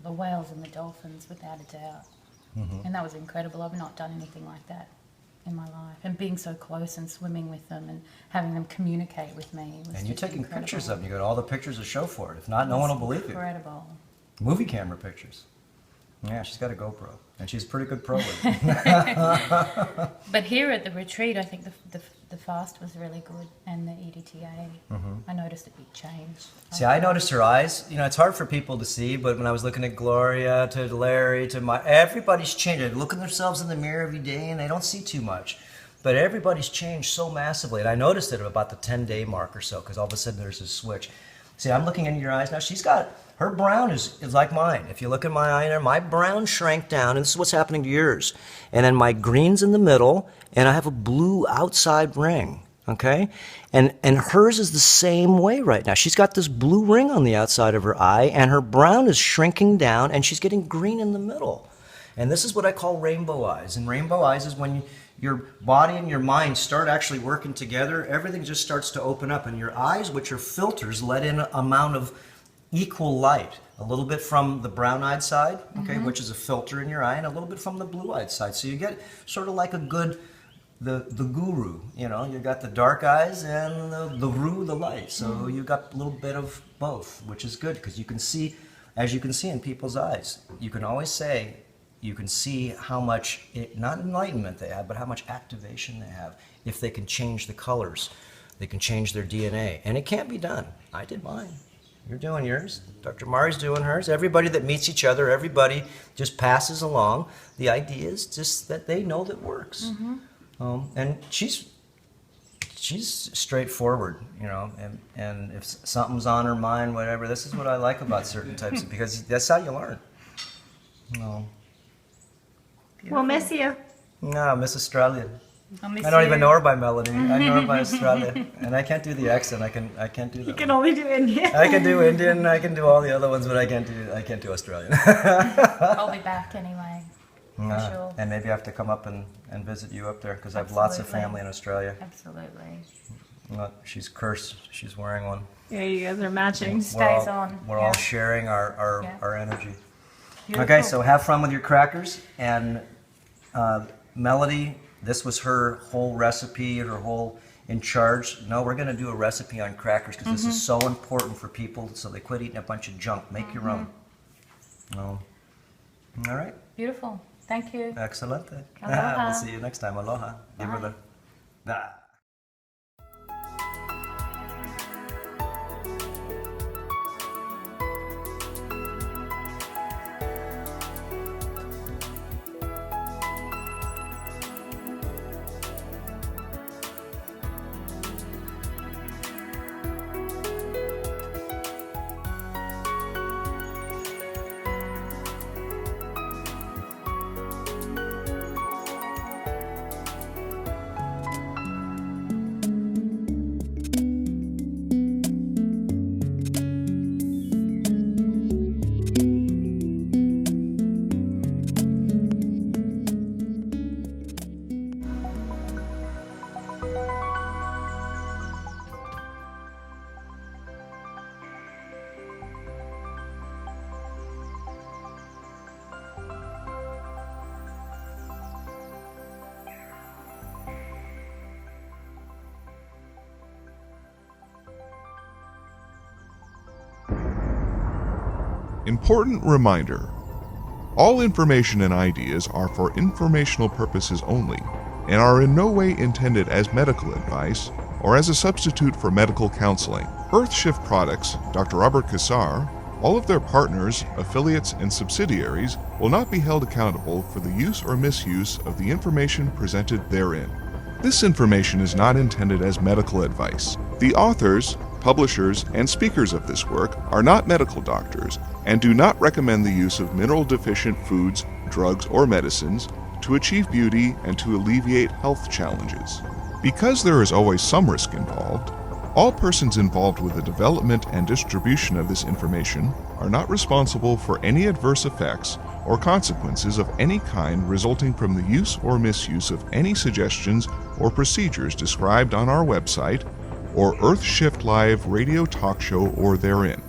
[SPEAKER 1] The whales and the dolphins, without a doubt. And that was incredible. I've not done anything like that in my life. And being so close and swimming with them and having them communicate with me was
[SPEAKER 2] And you're
[SPEAKER 1] just
[SPEAKER 2] taking
[SPEAKER 1] incredible.
[SPEAKER 2] pictures of them. You got all the pictures to show for it. If not, no one will believe you.
[SPEAKER 1] Incredible.
[SPEAKER 2] movie camera pictures. Yeah, she's got a GoPro, and she's a pretty good pro with it.
[SPEAKER 1] But here at the retreat, I think the fast was really good, and the EDTA. I noticed a big change.
[SPEAKER 2] See, I noticed her eyes. You know, it's hard for people to see, but when I was looking at Gloria, to Larry, everybody's changed. They look at themselves in the mirror every day, and they don't see too much. But everybody's changed so massively, and I noticed it at about the 10-day mark or so, because all of a sudden there's a switch. See, I'm looking into your eyes now. She's got, her brown is like mine. If you look at my eye there, my brown shrank down, and this is what's happening to yours. And then my green's in the middle, and I have a blue outside ring, okay? And hers is the same way right now. She's got this blue ring on the outside of her eye, and her brown is shrinking down, and she's getting green in the middle. And this is what I call rainbow eyes. And rainbow eyes is when your body and your mind start actually working together, everything just starts to open up, and your eyes, which are filters, let in an amount of equal light. A little bit from the brown-eyed side, okay, which is a filter in your eye, and a little bit from the blue-eyed side. So you get sort of like a good, the guru, you know, you got the dark eyes and the ru, the light. So you got a little bit of both, which is good, because you can see, as you can see in people's eyes, you can always say, you can see how much, not enlightenment they have, but how much activation they have. If they can change the colors, they can change their DNA. And it can be done. I did mine. You're doing yours. Dr. Mari's doing hers. Everybody that meets each other, everybody just passes along. The idea is just that they know that works. And she's straightforward, you know, and if something's on her mind, whatever, this is what I like about certain types of, because that's how you learn. No.
[SPEAKER 3] We'll miss you.
[SPEAKER 2] No, Miss Australia.
[SPEAKER 1] I
[SPEAKER 2] don't even know her by melody. I know her by Australia, and I can't do the accent. I can't do that.
[SPEAKER 3] You can only do Indian.
[SPEAKER 2] I can do Indian. I can do all the other ones, but I can't do Australian.
[SPEAKER 1] I'll be back anyway, for sure.
[SPEAKER 2] And maybe I have to come up and visit you up there, because I have lots of family in Australia.
[SPEAKER 1] Absolutely.
[SPEAKER 2] Well, she's cursed. She's wearing one.
[SPEAKER 3] Yeah, you guys are matching.
[SPEAKER 1] Stays on.
[SPEAKER 2] We're all sharing our energy.
[SPEAKER 1] Beautiful.
[SPEAKER 2] Okay, so have fun with your crackers. And Melody, this was her whole recipe, her whole in charge. No, we're going to do a recipe on crackers, because this is so important for people, so they quit eating a bunch of junk. Make your own. All right.
[SPEAKER 1] Beautiful. Thank you.
[SPEAKER 2] Excelente.
[SPEAKER 1] Aloha.
[SPEAKER 2] We'll see you next time. Aloha. Give her the...
[SPEAKER 5] Important reminder. All information and ideas are for informational purposes only and are in no way intended as medical advice or as a substitute for medical counseling. Earthshift Products, Dr. Robert Cassar, all of their partners, affiliates, and subsidiaries will not be held accountable for the use or misuse of the information presented therein. This information is not intended as medical advice. The authors, publishers, and speakers of this work are not medical doctors and do not recommend the use of mineral-deficient foods, drugs, or medicines to achieve beauty and to alleviate health challenges. Because there is always some risk involved, all persons involved with the development and distribution of this information are not responsible for any adverse effects or consequences of any kind resulting from the use or misuse of any suggestions or procedures described on our website or Earthshift Live radio talk show or therein.